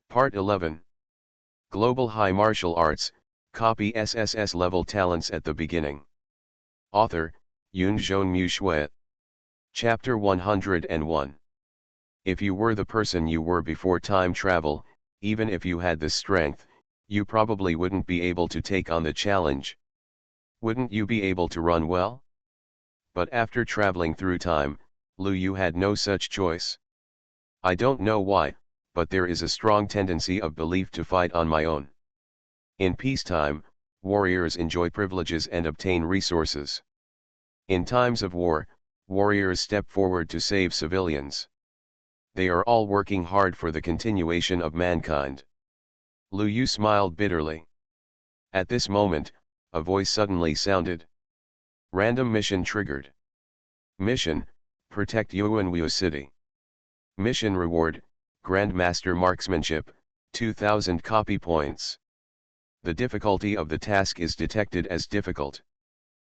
Part 11. Global High Martial Arts, copy SSS-level talents at the beginning. Author, Yunzhong Mu Shui. Chapter 101. If you were the person you were before time travel, even if you had the strength, you probably wouldn't be able to take on the challenge. Wouldn't you be able to run well? But after traveling through time, Lu Yu had no such choice. I don't know why, but there is a strong tendency of belief to fight on my own. In peacetime, warriors enjoy privileges and obtain resources. In times of war, warriors step forward to save civilians. They are all working hard for the continuation of mankind. Lu Yu smiled bitterly. At this moment, a voice suddenly sounded. Random mission triggered. Mission: protect Yuanwu City. Mission reward: Grandmaster Marksmanship, 2000 copy points. The difficulty of the task is detected as difficult.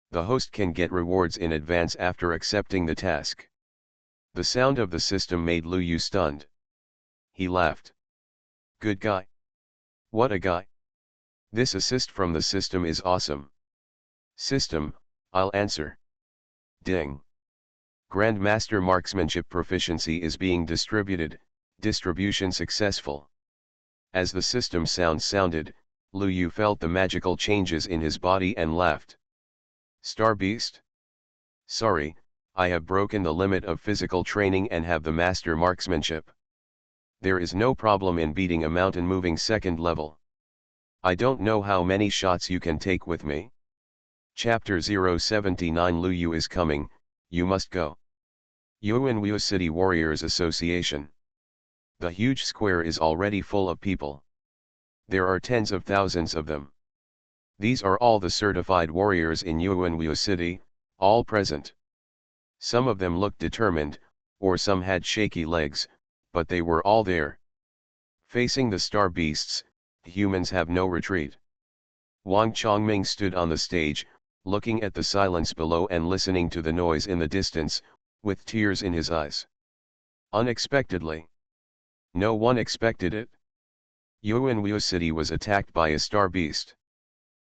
The host can get rewards in advance after accepting the task. The sound of the system made Lu Yu stunned. He laughed. Good guy. What a guy. This assist from the system is awesome. System, I'll answer. Ding. Grandmaster Marksmanship proficiency is being distributed, distribution successful. As the system sounded, Lu Yu felt the magical changes in his body and laughed. Star Beast? Sorry, I have broken the limit of physical training and have the master marksmanship. There is no problem in beating a mountain moving second level. I don't know how many shots you can take with me. Chapter 079 Lu Yu is coming, you must go. Yuanwu City Warriors Association. The huge square is already full of people. There are tens of thousands of them. These are all the certified warriors in Yuanwu City, all present. Some of them looked determined, or some had shaky legs, but they were all there. Facing the star beasts, humans have no retreat. Wang Chongming stood on the stage, looking at the silence below and listening to the noise in the distance, with tears in his eyes. Unexpectedly. No one expected it. Yuanwu City was attacked by a star beast.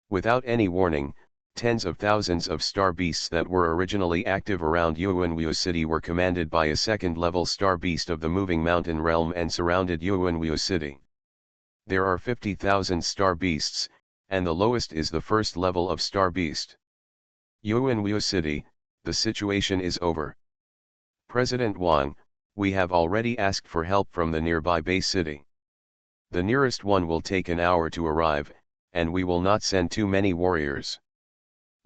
Without any warning, tens of thousands of star beasts that were originally active around Yuanwu City were commanded by a second-level star beast of the moving mountain realm and surrounded Yuanwu City. There are 50,000 star beasts, and the lowest is the first level of star beast. Yuanwu City, the situation is over. President Wang, we have already asked for help from the nearby base city. The nearest one will take an hour to arrive, and we will not send too many warriors.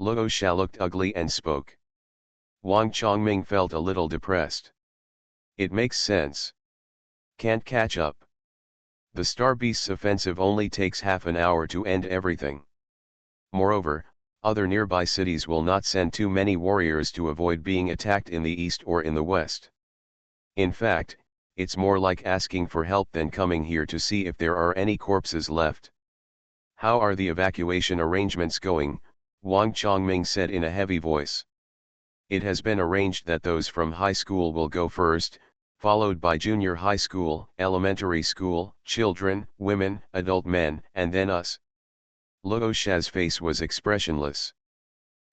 Luo Xia looked ugly and spoke. Wang Chongming felt a little depressed. It makes sense. Can't catch up. The Star Beast's offensive only takes half an hour to end everything. Moreover, other nearby cities will not send too many warriors to avoid being attacked in the east or in the west. In fact, it's more like asking for help than coming here to see if there are any corpses left. How are the evacuation arrangements going? Wang Chongming said in a heavy voice. It has been arranged that those from high school will go first, followed by junior high school, elementary school, children, women, adult men, and then us. Luo Xia's face was expressionless.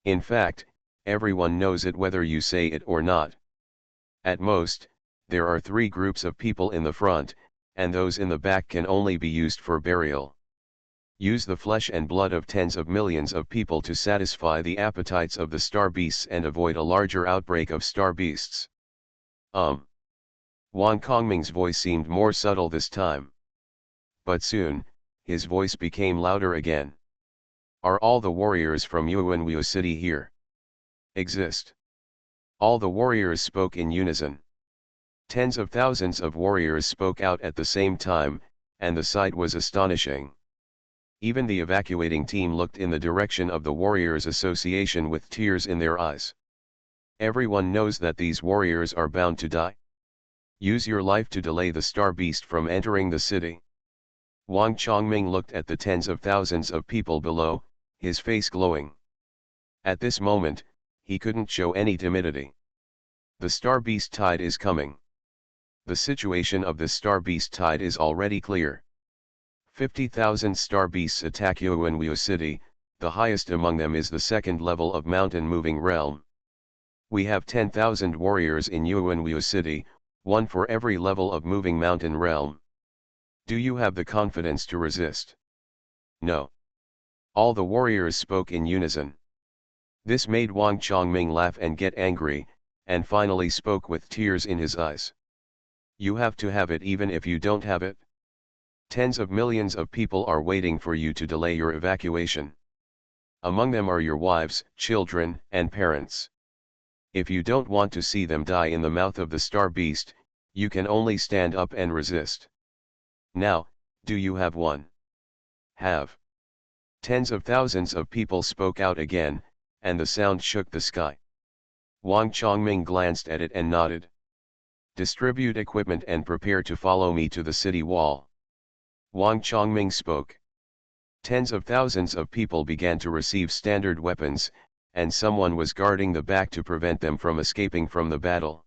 In fact, everyone knows it whether you say it or not. At most, there are 3 groups of people in the front, and those in the back can only be used for burial. Use the flesh and blood of tens of millions of people to satisfy the appetites of the star beasts and avoid a larger outbreak of star beasts. Wang Chongming's voice seemed more subtle this time. But soon, his voice became louder again. Are all the warriors from Yuanwu City here? Exist. All the warriors spoke in unison. Tens of thousands of warriors spoke out at the same time, and the sight was astonishing. Even the evacuating team looked in the direction of the Warriors Association with tears in their eyes. Everyone knows that these warriors are bound to die. Use your life to delay the Star Beast from entering the city. Wang Chongming looked at the tens of thousands of people below, his face glowing. At this moment, he couldn't show any timidity. The Star Beast tide is coming. The situation of the Star Beast tide is already clear. 50,000 star beasts attack Yuanwu City, the highest among them is the second level of mountain moving realm. We have 10,000 warriors in Yuanwu City, one for every level of moving mountain realm. Do you have the confidence to resist? No. All the warriors spoke in unison. This made Wang Chongming laugh and get angry, and finally spoke with tears in his eyes. You have to have it even if you don't have it. Tens of millions of people are waiting for you to delay your evacuation. Among them are your wives, children, and parents. If you don't want to see them die in the mouth of the star beast, you can only stand up and resist. Now, do you have one? Have. Tens of thousands of people spoke out again, and the sound shook the sky. Wang Chongming glanced at it and nodded. Distribute equipment and prepare to follow me to the city wall. Wang Chongming spoke. Tens of thousands of people began to receive standard weapons, and someone was guarding the back to prevent them from escaping from the battle.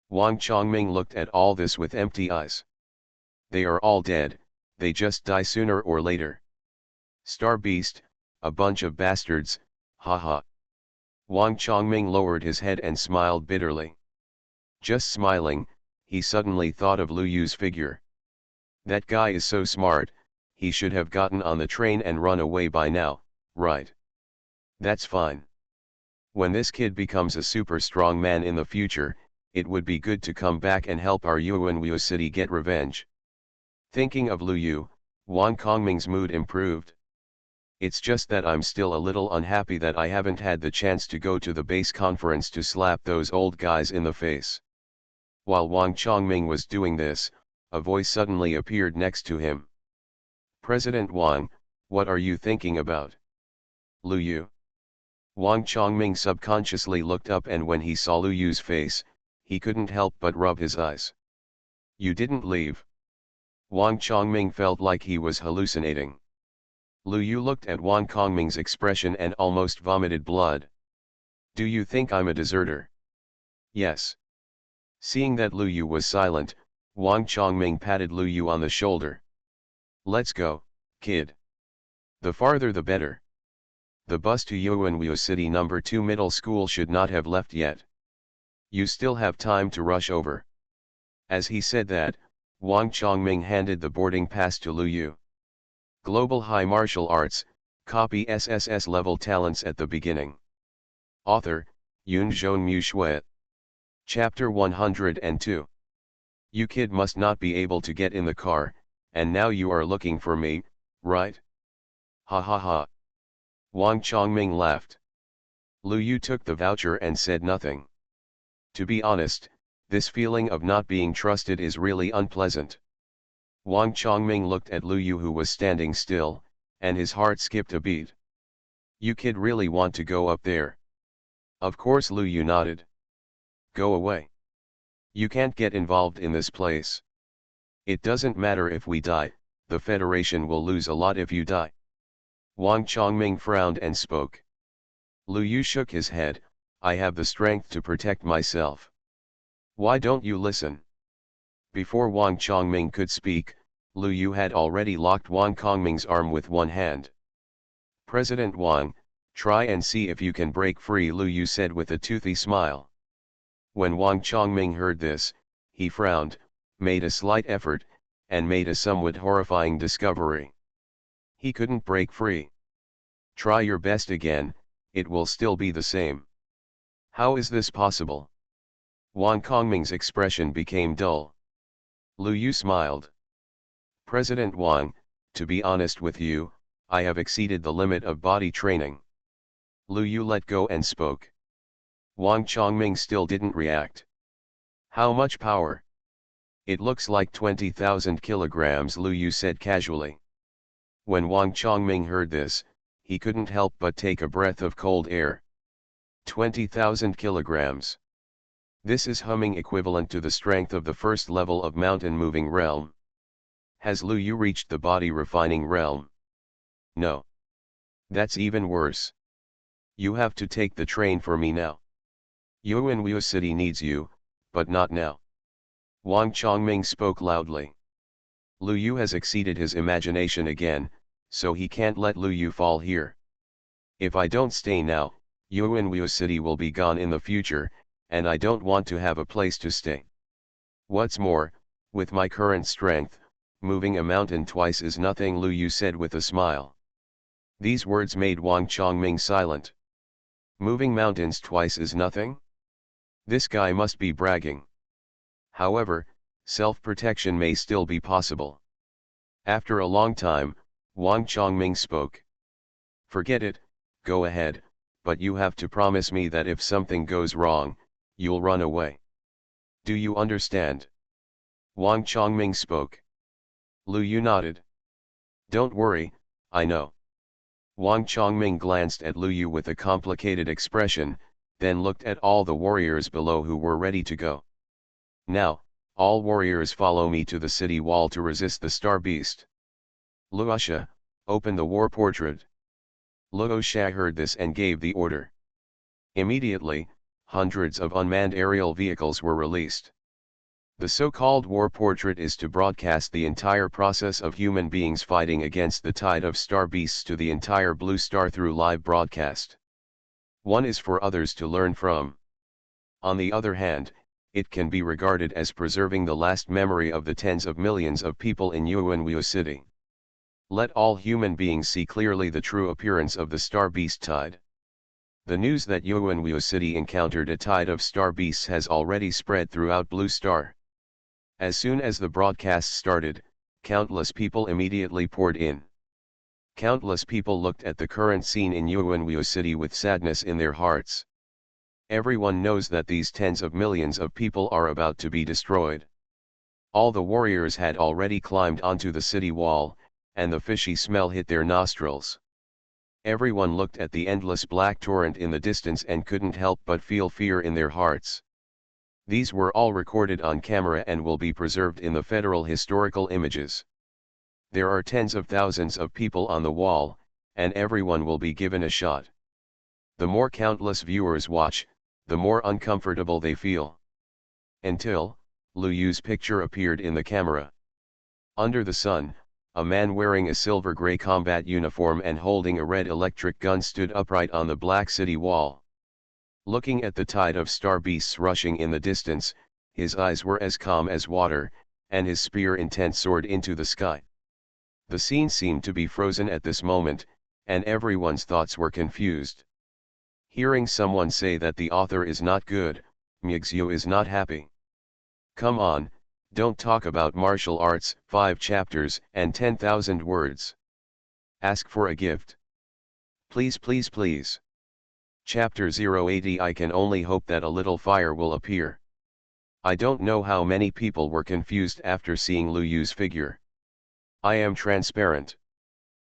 Wang Chongming looked at all this with empty eyes. They are all dead, they just die sooner or later. Star Beast, a bunch of bastards, haha. Wang Chongming lowered his head and smiled bitterly. Just smiling, he suddenly thought of Lu Yu's figure. That guy is so smart, he should have gotten on the train and run away by now, right? That's fine. When this kid becomes a super strong man in the future, it would be good to come back and help our Yuanwu city get revenge. Thinking of Lu Yu, Wang Chongming's mood improved. It's just that I'm still a little unhappy that I haven't had the chance to go to the base conference to slap those old guys in the face. While Wang Chongming was doing this, a voice suddenly appeared next to him. President Wang, what are you thinking about? Lu Yu. Wang Chongming subconsciously looked up, and when he saw Lu Yu's face, he couldn't help but rub his eyes. You didn't leave. Wang Chongming felt like he was hallucinating. Lu Yu looked at Wang Chongming's expression and almost vomited blood. Do you think I'm a deserter? Yes. Seeing that Lu Yu was silent, Wang Chongming patted Lu Yu on the shoulder. Let's go, kid. The farther the better. The bus to Yuanwu City No. 2 Middle School should not have left yet. You still have time to rush over. As he said that, Wang Chongming handed the boarding pass to Lu Yu. Global High Martial Arts, copy SSS-level talents at the beginning. Author, Yun Zhonmu Shui. Chapter 102. You kid must not be able to get in the car, and now you are looking for me, right? Ha ha ha. Wang Chongming laughed. Lu Yu took the voucher and said nothing. To be honest, this feeling of not being trusted is really unpleasant. Wang Chongming looked at Lu Yu, who was standing still, and his heart skipped a beat. You kid really want to go up there? Of course, Lu Yu nodded. Go away. You can't get involved in this place. It doesn't matter if we die, the Federation will lose a lot if you die. Wang Chongming frowned and spoke. Lu Yu shook his head. I have the strength to protect myself. Why don't you listen? Before Wang Chongming could speak, Lu Yu had already locked Wang Chongming's arm with one hand. President Wang, try and see if you can break free, Lu Yu said with a toothy smile. When Wang Chongming heard this, he frowned, made a slight effort, and made a somewhat horrifying discovery. He couldn't break free. Try your best again, it will still be the same. How is this possible? Wang Chongming's expression became dull. Lu Yu smiled. President Wang, to be honest with you, I have exceeded the limit of body training. Lu Yu let go and spoke. Wang Chongming still didn't react. How much power? It looks like 20,000 kilograms, Lu Yu said casually. When Wang Chongming heard this, he couldn't help but take a breath of cold air. 20,000 kilograms. This is humming equivalent to the strength of the first level of mountain moving realm. Has Lu Yu reached the body refining realm? No. That's even worse. You have to take the train for me now. Yuanwu City needs you, but not now. Wang Chongming spoke loudly. Lu Yu has exceeded his imagination again, so he can't let Lu Yu fall here. If I don't stay now, Yuanwu City will be gone in the future, and I don't want to have a place to stay. What's more, with my current strength, moving a mountain twice is nothing, Lu Yu said with a smile. These words made Wang Chongming silent. Moving mountains twice is nothing? This guy must be bragging. However, self-protection may still be possible. After a long time, Wang Chongming spoke. Forget it, go ahead, but you have to promise me that if something goes wrong, you'll run away. Do you understand? Wang Chongming spoke. Lu Yu nodded. Don't worry, I know. Wang Chongming glanced at Lu Yu with a complicated expression, then looked at all the warriors below who were ready to go. Now, all warriors follow me to the city wall to resist the star beast. Luosha, open the war portrait. Luosha heard this and gave the order. Immediately, hundreds of unmanned aerial vehicles were released. The so-called war portrait is to broadcast the entire process of human beings fighting against the tide of star beasts to the entire blue star through live broadcast. One is for others to learn from. On the other hand, it can be regarded as preserving the last memory of the tens of millions of people in Yuanwu City. Let all human beings see clearly the true appearance of the star beast tide. The news that Yuanwu City encountered a tide of star beasts has already spread throughout Blue Star. As soon as the broadcast started, countless people immediately poured in. Countless people looked at the current scene in Yuanwu City with sadness in their hearts. Everyone knows that these tens of millions of people are about to be destroyed. All the warriors had already climbed onto the city wall, and the fishy smell hit their nostrils. Everyone looked at the endless black torrent in the distance and couldn't help but feel fear in their hearts. These were all recorded on camera and will be preserved in the federal historical images. There are tens of thousands of people on the wall, and everyone will be given a shot. The more countless viewers watch, the more uncomfortable they feel. Until, Lu Yu's picture appeared in the camera. Under the sun, a man wearing a silver-gray combat uniform and holding a red electric gun stood upright on the black city wall. Looking at the tide of star beasts rushing in the distance, his eyes were as calm as water, and his spear intent soared into the sky. The scene seemed to be frozen at this moment, and everyone's thoughts were confused. Hearing someone say that the author is not good, Mixu is not happy. Come on, don't talk about martial arts, 5 chapters and 10,000 words. Ask for a gift. Please, please, please. Chapter 080. I can only hope that a little fire will appear. I don't know how many people were confused after seeing Lu Yu's figure. I am transparent.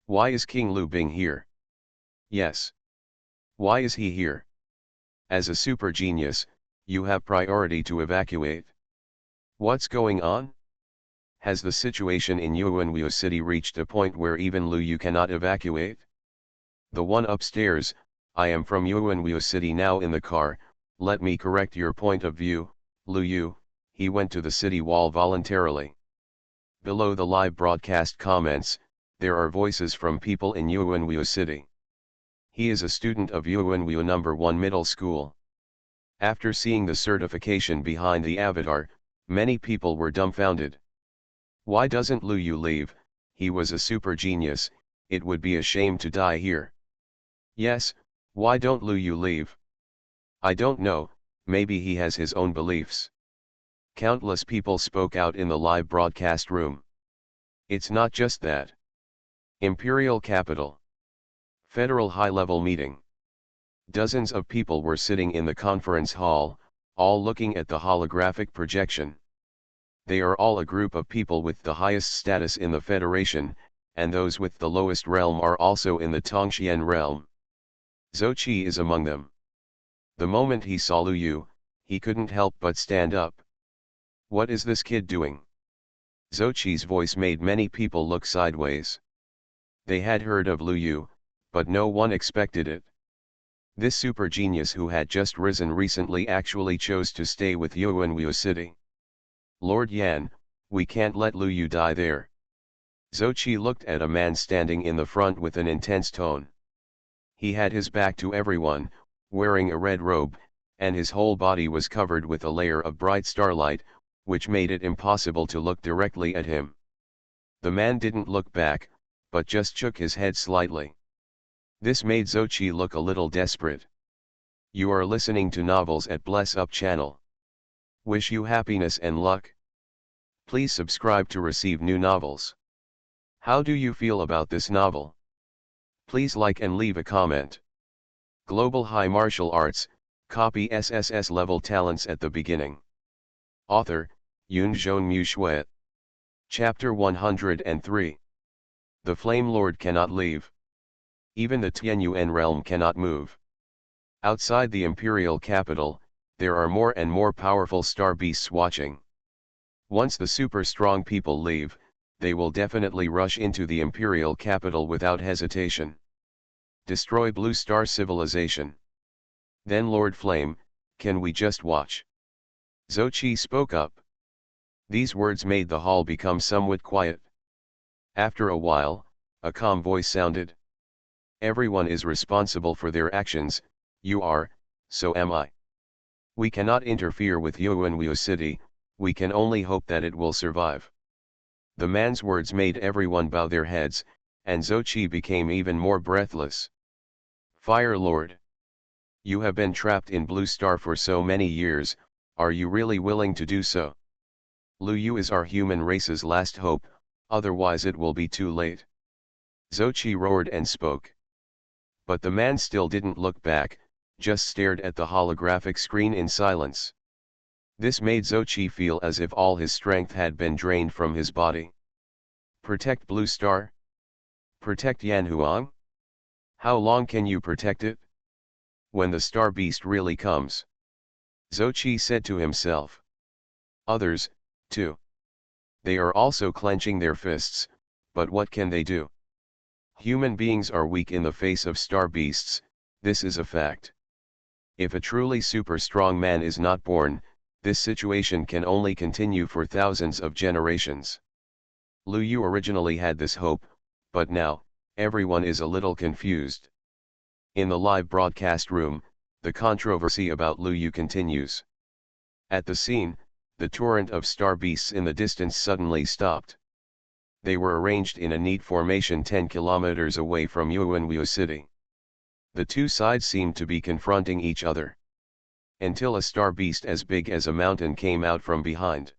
Why is King Lu Bing here? Yes. Why is he here? As a super genius, you have priority to evacuate. What's going on? Has the situation in Yuanwu City reached a point where even Lu Yu cannot evacuate? The one upstairs, I am from Yuanwu City now in the car. Let me correct your point of view, Lu Yu. He went to the city wall voluntarily. Below the live broadcast comments, there are voices from people in Yuanwu City. He is a student of Yuanwu No. 1 Middle School. After seeing the certification behind the avatar, many people were dumbfounded. Why doesn't Lu Yu leave? He was a super genius, it would be a shame to die here. Yes, why don't Lu Yu leave? I don't know, maybe he has his own beliefs. Countless people spoke out in the live broadcast room. It's not just that. Imperial capital. Federal high-level meeting. Dozens of people were sitting in the conference hall, all looking at the holographic projection. They are all a group of people with the highest status in the Federation, and those with the lowest realm are also in the Tongxian realm. Zhou Qi is among them. The moment he saw Lu Yu, he couldn't help but stand up. What is this kid doing? Zhou Qi's voice made many people look sideways. They had heard of Lu Yu, but no one expected it. This super genius who had just risen recently actually chose to stay with Yuanwu City. Lord Yan, we can't let Lu Yu die there. Zochi looked at a man standing in the front with an intense tone. He had his back to everyone, wearing a red robe, and his whole body was covered with a layer of bright starlight, which made it impossible to look directly at him. The man didn't look back, but just shook his head slightly. This made Zochi look a little desperate. You are listening to novels at Bless Up channel. Wish you happiness and luck. Please subscribe to receive new novels. How do you feel about this novel? Please like and leave a comment. Global High Martial Arts, copy SSS-level talents at the beginning. Author, Yunzhong Shui. Chapter 103. The Flame Lord cannot leave. Even the Tianyuan realm cannot move. Outside the imperial capital, there are more and more powerful star beasts watching. Once the super strong people leave, they will definitely rush into the imperial capital without hesitation. Destroy Blue Star civilization. Then Lord Flame, can we just watch? Zochi spoke up. These words made the hall become somewhat quiet. After a while, a calm voice sounded. Everyone is responsible for their actions, you are, so am I. We cannot interfere with Yuanwu City, we can only hope that it will survive. The man's words made everyone bow their heads, and Zochi became even more breathless. Fire Lord. You have been trapped in Blue Star for so many years, are you really willing to do so? Lu Yu is our human race's last hope, otherwise it will be too late. Zochi roared and spoke. But the man still didn't look back, just stared at the holographic screen in silence. This made Zochi feel as if all his strength had been drained from his body. Protect Blue Star? Protect Yanhuang? How long can you protect it? When the Star Beast really comes. Zochi said to himself. Others, too. They are also clenching their fists, but what can they do? Human beings are weak in the face of Star Beasts, this is a fact. If a truly super strong man is not born, this situation can only continue for thousands of generations. Lu Yu originally had this hope, but now, everyone is a little confused. In the live broadcast room, the controversy about Lu Yu continues. At the scene, the torrent of star beasts in the distance suddenly stopped. They were arranged in a neat formation 10 kilometers away from Yuanwu City. The two sides seemed to be confronting each other. Until a star beast as big as a mountain came out from behind.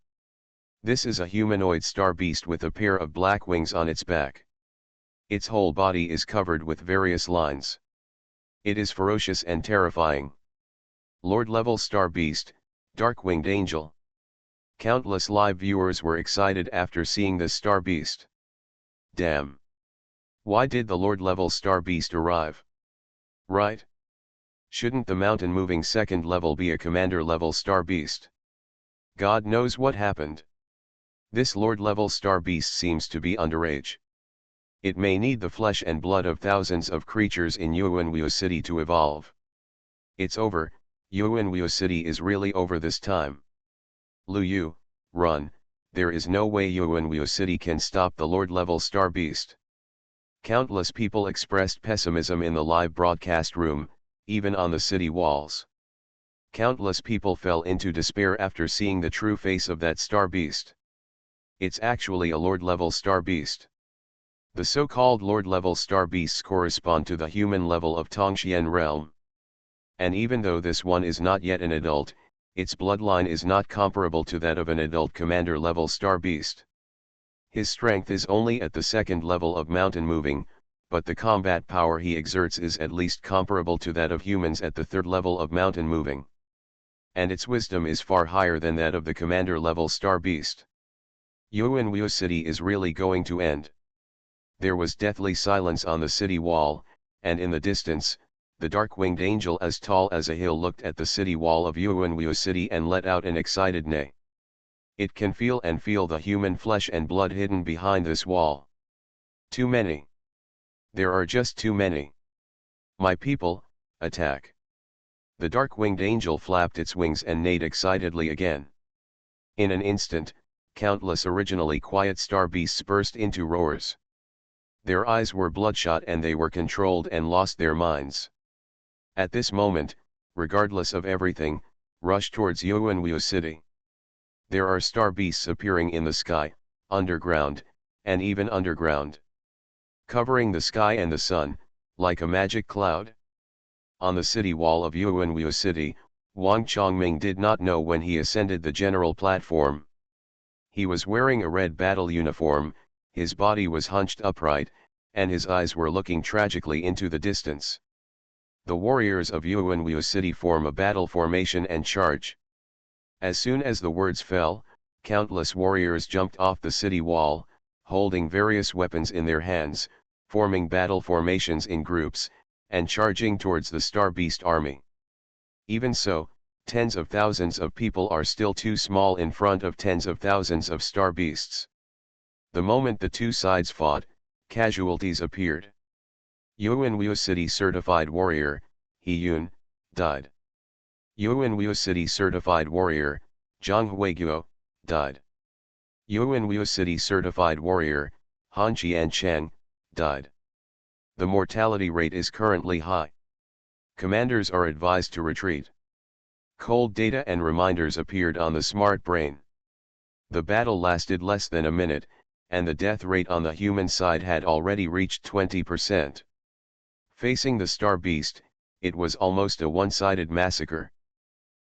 This is a humanoid star beast with a pair of black wings on its back. Its whole body is covered with various lines. It is ferocious and terrifying. Lord-level star beast, dark-winged angel. Countless live viewers were excited after seeing this star beast. Damn! Why did the Lord-level star beast arrive? Right? Shouldn't the mountain-moving second level be a commander-level star beast? God knows what happened. This Lord-level star beast seems to be underage. It may need the flesh and blood of thousands of creatures in Yuanwu City to evolve. It's over, Yuanwu City is really over this time. Lu Yu, run, there is no way Yuanwu City can stop the Lord-level star beast. Countless people expressed pessimism in the live broadcast room, even on the city walls. Countless people fell into despair after seeing the true face of that star beast. It's actually a Lord-level star beast. The so-called Lord-level star beasts correspond to the human level of Tongxian realm. And even though this one is not yet an adult, its bloodline is not comparable to that of an adult commander-level star beast. His strength is only at the second level of mountain moving, but the combat power he exerts is at least comparable to that of humans at the third level of mountain moving. And its wisdom is far higher than that of the commander-level star beast. Yuanwu City is really going to end. There was deathly silence on the city wall, and in the distance, the dark-winged angel as tall as a hill looked at the city wall of Yuanwu City and let out an excited neigh. It can feel the human flesh and blood hidden behind this wall. Too many. There are just too many. My people, attack. The dark-winged angel flapped its wings and neighed excitedly again. In an instant, countless originally quiet star beasts burst into roars. Their eyes were bloodshot and they were controlled and lost their minds. At this moment, regardless of everything, rush towards Yuanwu City. There are star beasts appearing in the sky, underground, and even underground, covering the sky and the sun, like a magic cloud. On the city wall of Yuanwu City, Wang Chongming did not know when he ascended the general platform. He was wearing a red battle uniform, his body was hunched upright, and his eyes were looking tragically into the distance. The warriors of Yuanwu City form a battle formation and charge. As soon as the words fell, countless warriors jumped off the city wall, holding various weapons in their hands, forming battle formations in groups, and charging towards the Star Beast army. Even so, tens of thousands of people are still too small in front of tens of thousands of Star Beasts. The moment the two sides fought, casualties appeared. Yuanwu City Certified Warrior, He Yun, died. Yuanwu City Certified Warrior, Zhang Huiguo, died. Yuanwu City Certified Warrior, Han Qiancheng, died. The mortality rate is currently high. Commanders are advised to retreat. Cold data and reminders appeared on the smart brain. The battle lasted less than a minute, and the death rate on the human side had already reached 20%. Facing the Star Beast, it was almost a one-sided massacre.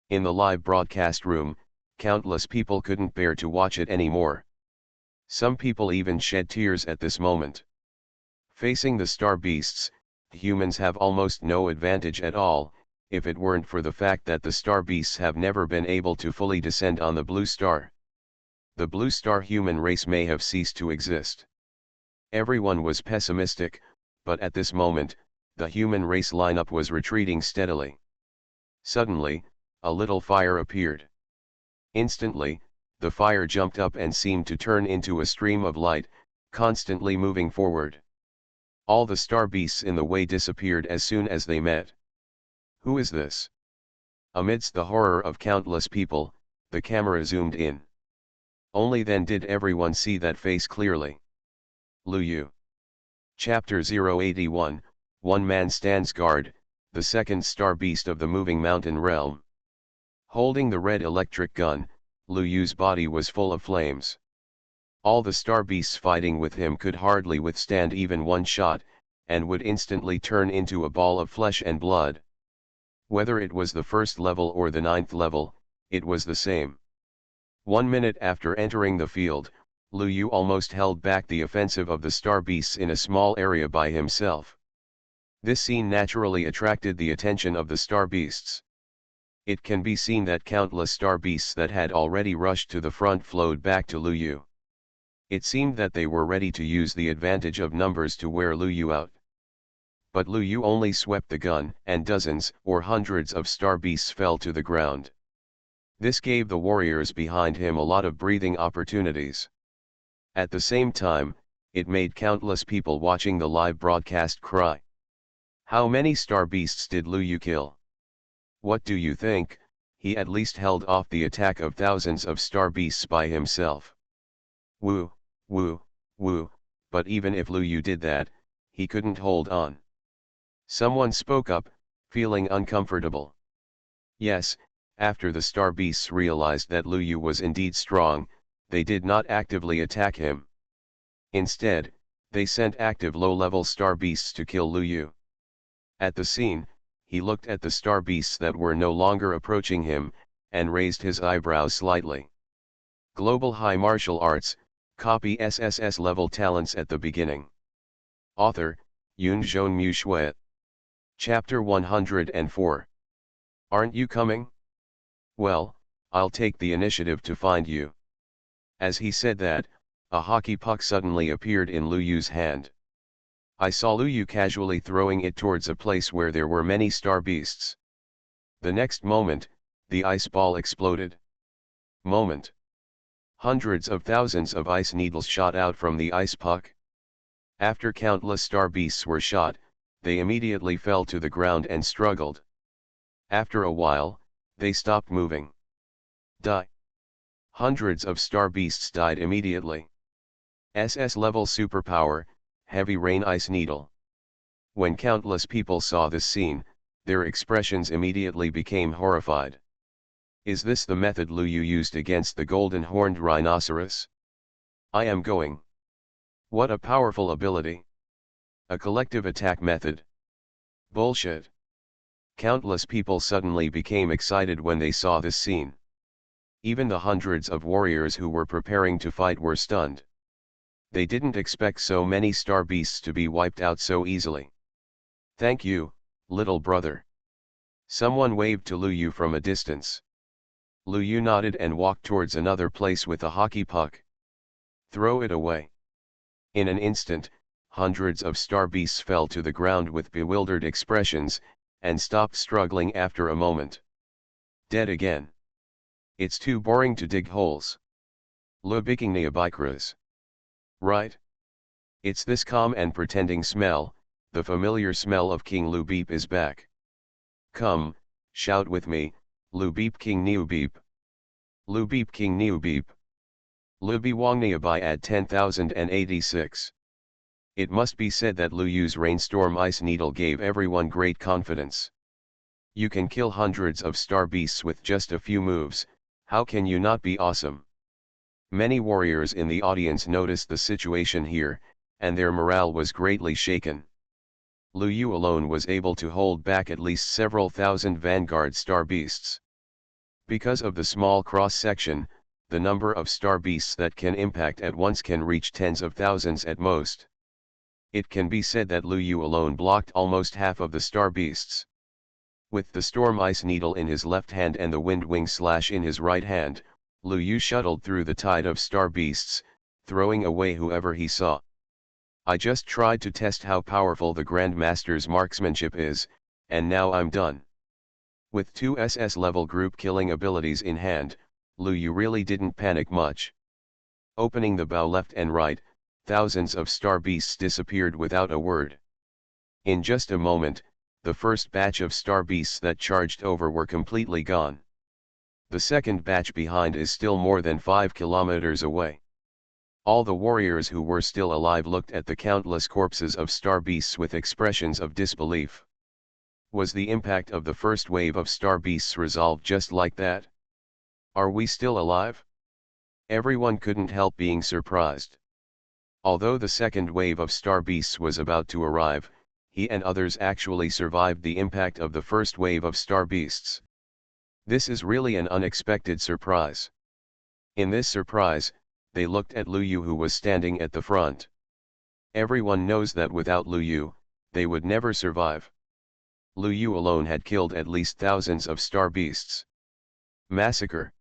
In the live broadcast room, countless people couldn't bear to watch it anymore. Some people even shed tears at this moment. Facing the Star Beasts, humans have almost no advantage at all, if it weren't for the fact that the Star Beasts have never been able to fully descend on the Blue Star. The Blue Star human race may have ceased to exist. Everyone was pessimistic, but at this moment, the human race lineup was retreating steadily. Suddenly, a little fire appeared. Instantly, the fire jumped up and seemed to turn into a stream of light, constantly moving forward. All the Star Beasts in the way disappeared as soon as they met. Who is this? Amidst the horror of countless people, the camera zoomed in. Only then did everyone see that face clearly. Lu Yu. Chapter 081, One Man Stands Guard, the second Star Beast of the Moving Mountain Realm. Holding the red electric gun, Lu Yu's body was full of flames. All the Star Beasts fighting with him could hardly withstand even one shot, and would instantly turn into a ball of flesh and blood. Whether it was the first level or the 9th level, it was the same. 1 minute after entering the field, Lu Yu almost held back the offensive of the Star Beasts in a small area by himself. This scene naturally attracted the attention of the Star Beasts. It can be seen that countless Star Beasts that had already rushed to the front flowed back to Lu Yu. It seemed that they were ready to use the advantage of numbers to wear Lu Yu out. But Lu Yu only swept the gun, and dozens or hundreds of Star Beasts fell to the ground. This gave the warriors behind him a lot of breathing opportunities. At the same time, it made countless people watching the live broadcast cry. How many Star Beasts did Lu Yu kill? What do you think? He at least held off the attack of thousands of Star Beasts by himself. Woo, woo, woo, but even if Lu Yu did that, he couldn't hold on. Someone spoke up, feeling uncomfortable. Yes, after the Star Beasts realized that Lu Yu was indeed strong, they did not actively attack him. Instead, they sent active low-level Star Beasts to kill Lu Yu. At the scene, he looked at the Star Beasts that were no longer approaching him, and raised his eyebrows slightly. Global High Martial Arts, copy SSS-level talents at the beginning. Author, Yunzhong Mu Shui. Chapter 104. Aren't you coming? Well, I'll take the initiative to find you. As he said that, a hockey puck suddenly appeared in Lu Yu's hand. I saw Lu Yu casually throwing it towards a place where there were many Star Beasts. The next moment, the ice ball exploded. Moment. Hundreds of thousands of ice needles shot out from the ice puck. After countless Star Beasts were shot, they immediately fell to the ground and struggled. After a while, they stopped moving. Die. Hundreds of star beasts died immediately. SS-level superpower, heavy rain ice needle. When countless people saw this scene, their expressions immediately became horrified. Is this the method Lu Yu used against the golden horned rhinoceros? I am going. What a powerful ability. A collective attack method. Bullshit. Countless people suddenly became excited when they saw this scene. Even the hundreds of warriors who were preparing to fight were stunned. They didn't expect so many star beasts to be wiped out so easily. Thank you, little brother. Someone waved to Lu Yu from a distance. Lu Yu nodded and walked towards another place with a hockey puck. Throw it away. In an instant, hundreds of star beasts fell to the ground with bewildered expressions, and stopped struggling after a moment. Dead again. It's too boring to dig holes. Le Bikingnia Bikras. Right? It's this calm and pretending smell, the familiar smell of King Lu Beep is back. Come, shout with me, Lu Beep King Niu Beep. Lu Beep King Niu Beep. Lu Bi Wangnia Bai at 10,086. It must be said that Lu Yu's rainstorm ice needle gave everyone great confidence. You can kill hundreds of star beasts with just a few moves, how can you not be awesome? Many warriors in the audience noticed the situation here, and their morale was greatly shaken. Lu Yu alone was able to hold back at least several thousand vanguard star beasts. Because of the small cross-section, the number of star beasts that can impact at once can reach tens of thousands at most. It can be said that Lu Yu alone blocked almost half of the star beasts. With the storm ice needle in his left hand and the wind wing slash in his right hand, Lu Yu shuttled through the tide of star beasts, throwing away whoever he saw. I just tried to test how powerful the Grandmaster's marksmanship is, and now I'm done. With 2 SS-level group killing abilities in hand, Lu Yu really didn't panic much. Opening the bow left and right, thousands of star beasts disappeared without a word. In just a moment, the first batch of star beasts that charged over were completely gone. The second batch behind is still more than 5 kilometers away. All the warriors who were still alive looked at the countless corpses of star beasts with expressions of disbelief. Was the impact of the first wave of star beasts resolved just like that? Are we still alive? Everyone couldn't help being surprised. Although the second wave of star beasts was about to arrive, he and others actually survived the impact of the first wave of star beasts. This is really an unexpected surprise. In this surprise, they looked at Lu Yu who was standing at the front. Everyone knows that without Lu Yu, they would never survive. Lu Yu alone had killed at least thousands of star beasts. Massacre.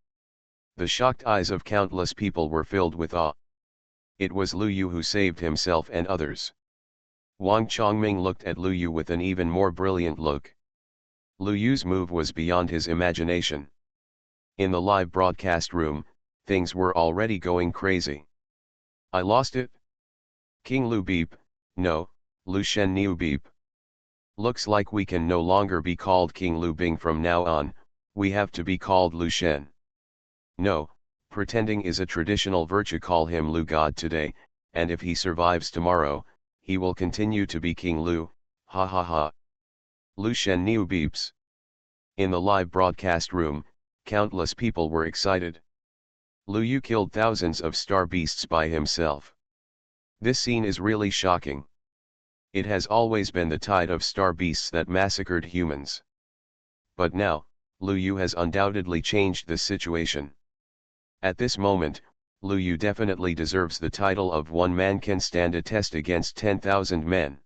The shocked eyes of countless people were filled with awe. It was Lu Yu who saved himself and others. Wang Chongming looked at Lu Yu with an even more brilliant look. Lu Yu's move was beyond his imagination. In the live broadcast room, things were already going crazy. I lost it? King Lu Beep, no, Lu Shen Niu Beep. Looks like we can no longer be called King Lu Bing from now on, we have to be called Lu Shen. No, pretending is a traditional virtue, call him Lu God today, and if he survives tomorrow, he will continue to be King Lu, ha ha ha. Lu Shen Niu Beeps. In the live broadcast room, countless people were excited. Lu Yu killed thousands of star beasts by himself. This scene is really shocking. It has always been the tide of star beasts that massacred humans. But now, Lu Yu has undoubtedly changed the situation. At this moment, Lu Yu definitely deserves the title of one man can stand a test against 10,000 men.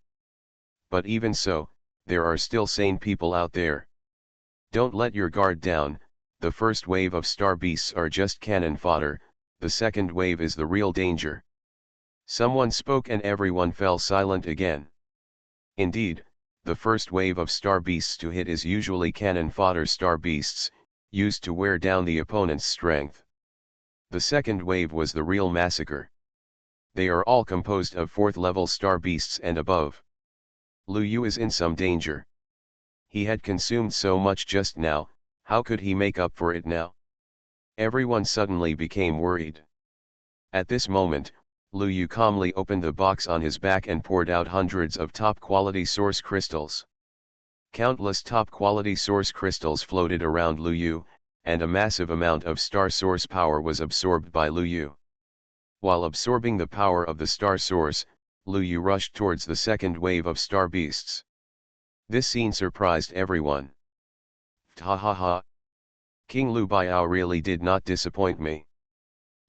But even so, there are still sane people out there. Don't let your guard down. The first wave of star beasts are just cannon fodder, the second wave is the real danger. Someone spoke and everyone fell silent again. Indeed, the first wave of star beasts to hit is usually cannon fodder star beasts, used to wear down the opponent's strength. The second wave was the real massacre. They are all composed of 4th level star beasts and above. Lu Yu is in some danger. He had consumed so much just now, how could he make up for it now? Everyone suddenly became worried. At this moment, Lu Yu calmly opened the box on his back and poured out hundreds of top-quality source crystals. Countless top-quality source crystals floated around Lu Yu, and a massive amount of star source power was absorbed by Lu Yu. While absorbing the power of the star source, Lu Yu rushed towards the second wave of star beasts. This scene surprised everyone. Ha ha ha! King Lu Biao really did not disappoint me.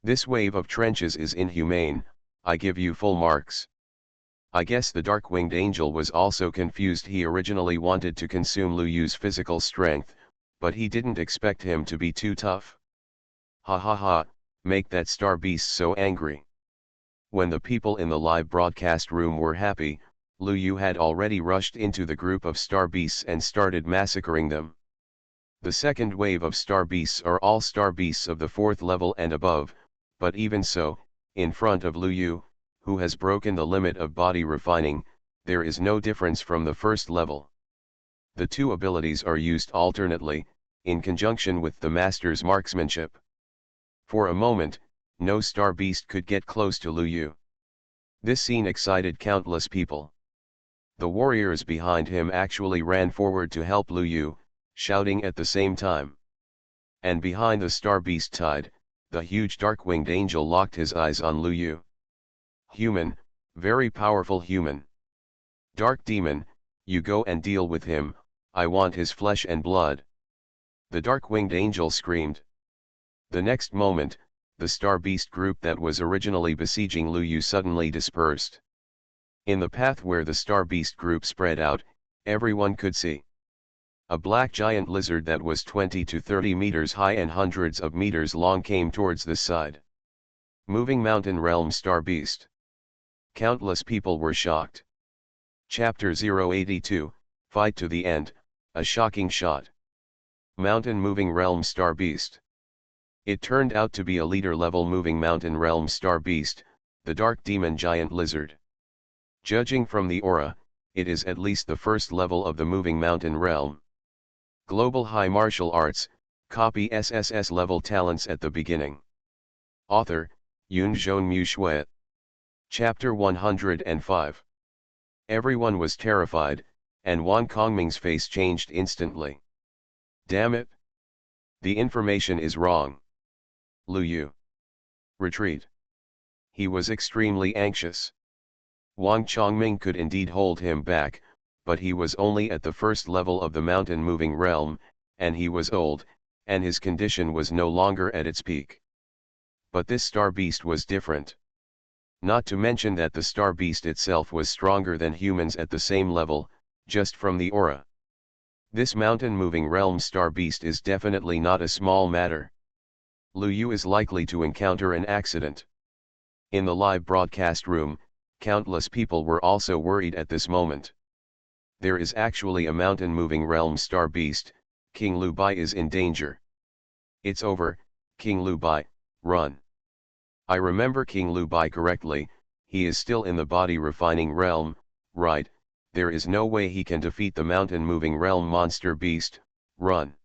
This wave of trenches is inhumane, I give you full marks. I guess the dark-winged angel was also confused. He originally wanted to consume Lu Yu's physical strength, but he didn't expect him to be too tough. Ha ha ha, make that star beast so angry. When the people in the live broadcast room were happy, Lu Yu had already rushed into the group of star beasts and started massacring them. The second wave of star beasts are all star beasts of the 4th level and above, but even so, in front of Lu Yu, who has broken the limit of body refining, there is no difference from the 1st level. The two abilities are used alternately, in conjunction with the master's marksmanship. For a moment, no star beast could get close to Lu Yu. This scene excited countless people. The warriors behind him actually ran forward to help Lu Yu, shouting at the same time. And behind the star beast tide, the huge dark-winged angel locked his eyes on Lu Yu. Human, very powerful human. Dark demon, you go and deal with him, I want his flesh and blood. The dark-winged angel screamed. The next moment, the star beast group that was originally besieging Lu Yu suddenly dispersed. In the path where the star beast group spread out, everyone could see a black giant lizard that was 20 to 30 meters high and hundreds of meters long came towards this side. Moving mountain realm star beast. Countless people were shocked. Chapter 082, Fight to the End, a shocking shot. Mountain moving realm star beast. It turned out to be a leader-level moving mountain realm star beast, the dark demon giant lizard. Judging from the aura, it is at least the 1st level of the moving mountain realm. Global High Martial Arts, copy SSS-level talents at the beginning. Author, Yunzhong Mu Shui. Chapter 105. Everyone was terrified, and Wang Kongming's face changed instantly. Damn it! The information is wrong. Lu Yu. Retreat. He was extremely anxious. Wang Chongming could indeed hold him back, but he was only at the 1st level of the mountain moving realm, and he was old, and his condition was no longer at its peak. But this star beast was different. Not to mention that the star beast itself was stronger than humans at the same level, just from the aura. This mountain moving realm star beast is definitely not a small matter. Lu Yu is likely to encounter an accident. In the live broadcast room, countless people were also worried at this moment. There is actually a mountain moving realm star beast, King Lu Bai is in danger. It's over, King Lu Bai, run. I remember King Lu Bai correctly, he is still in the body refining realm, right, there is no way he can defeat the mountain moving realm monster beast, run.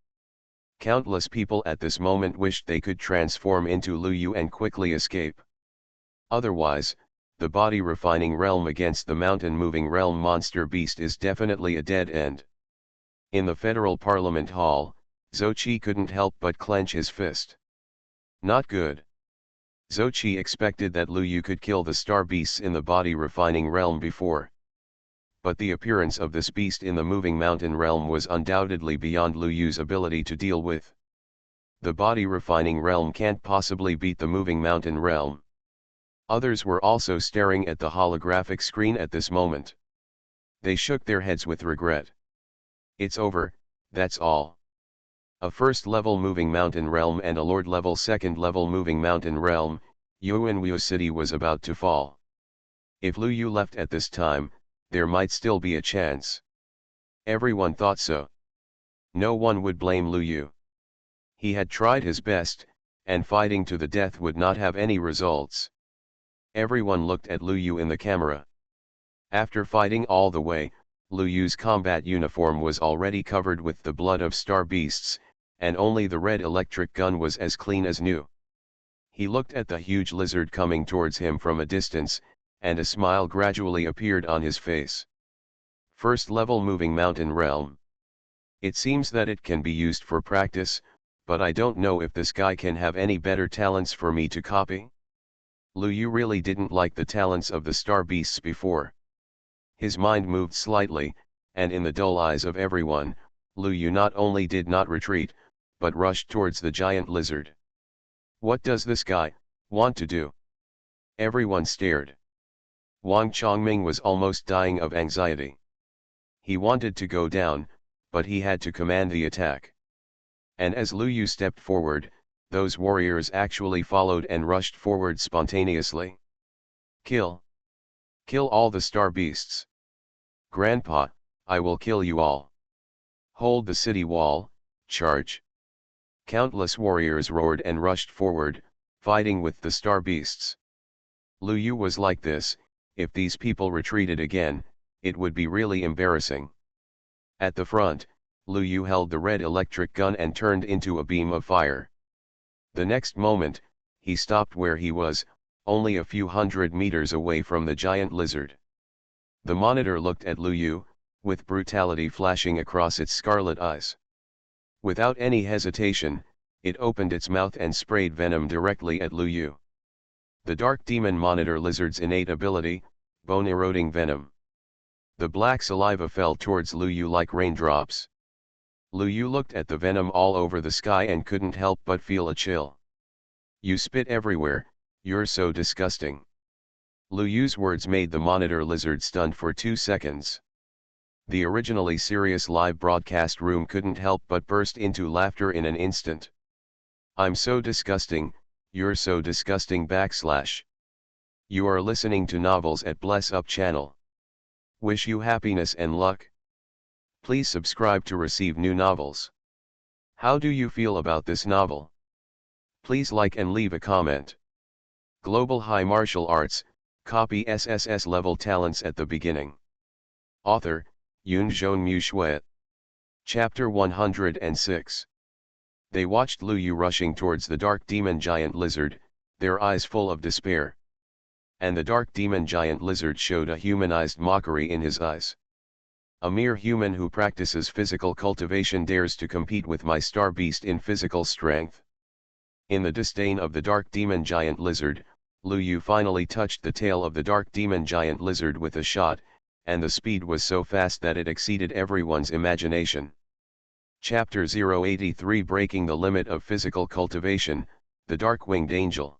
Countless people at this moment wished they could transform into Lu Yu and quickly escape. Otherwise, the body refining realm against the mountain moving realm monster beast is definitely a dead end. In the Federal Parliament Hall, Zhou Qi couldn't help but clench his fist. Not good. Zhou Qi expected that Lu Yu could kill the star beasts in the body refining realm before. But the appearance of this beast in the moving mountain realm was undoubtedly beyond Lu Yu's ability to deal with. The body refining realm can't possibly beat the moving mountain realm. Others were also staring at the holographic screen at this moment. They shook their heads with regret. It's over, that's all. A 1st level moving mountain realm and a lord level 2nd level moving mountain realm, Yuanwu City was about to fall. If Lu Yu left at this time, there might still be a chance. Everyone thought so. No one would blame Lu Yu. He had tried his best, and fighting to the death would not have any results. Everyone looked at Lu Yu in the camera. After fighting all the way, Lu Yu's combat uniform was already covered with the blood of star beasts, and only the red electric gun was as clean as new. He looked at the huge lizard coming towards him from a distance, and a smile gradually appeared on his face. First level moving mountain realm. It seems that it can be used for practice, but I don't know if this guy can have any better talents for me to copy. Lu Yu really didn't like the talents of the star beasts before. His mind moved slightly, and in the dull eyes of everyone, Lu Yu not only did not retreat, but rushed towards the giant lizard. What does this guy want to do? Everyone stared. Wang Chongming was almost dying of anxiety. He wanted to go down, but he had to command the attack. And as Lu Yu stepped forward, those warriors actually followed and rushed forward spontaneously. Kill! Kill all the star beasts! Grandpa, I will kill you all! Hold the city wall, charge! Countless warriors roared and rushed forward, fighting with the star beasts. Lu Yu was like this: if these people retreated again, it would be really embarrassing. At the front, Lu Yu held the red electric gun and turned into a beam of fire. The next moment, he stopped where he was, only a few hundred meters away from the giant lizard. The monitor looked at Lu Yu, with brutality flashing across its scarlet eyes. Without any hesitation, it opened its mouth and sprayed venom directly at Lu Yu. The Dark Demon Monitor Lizard's innate ability, bone-eroding venom. The black saliva fell towards Lu Yu like raindrops. Lu Yu looked at the venom all over the sky and couldn't help but feel a chill. You spit everywhere, you're so disgusting. Lu Yu's words made the monitor lizard stunned for 2 seconds. The originally serious live broadcast room couldn't help but burst into laughter in an instant. I'm so disgusting, you're so disgusting ! You are listening to Novels at Bless Up channel. Wish you happiness and luck. Please subscribe to receive new novels. How do you feel about this novel? Please like and leave a comment. Global High Martial Arts, copy SSS-level talents at the beginning. Author, Yunzhong Mu. Chapter 106. They watched Lu Yu rushing towards the dark demon giant lizard, their eyes full of despair. And the dark demon giant lizard showed a humanized mockery in his eyes. A mere human who practices physical cultivation dares to compete with my star beast in physical strength. In the disdain of the dark demon giant lizard, Lu Yu finally touched the tail of the dark demon giant lizard with a shot, and the speed was so fast that it exceeded everyone's imagination. Chapter 083, Breaking the Limit of Physical Cultivation, the Dark-Winged Angel.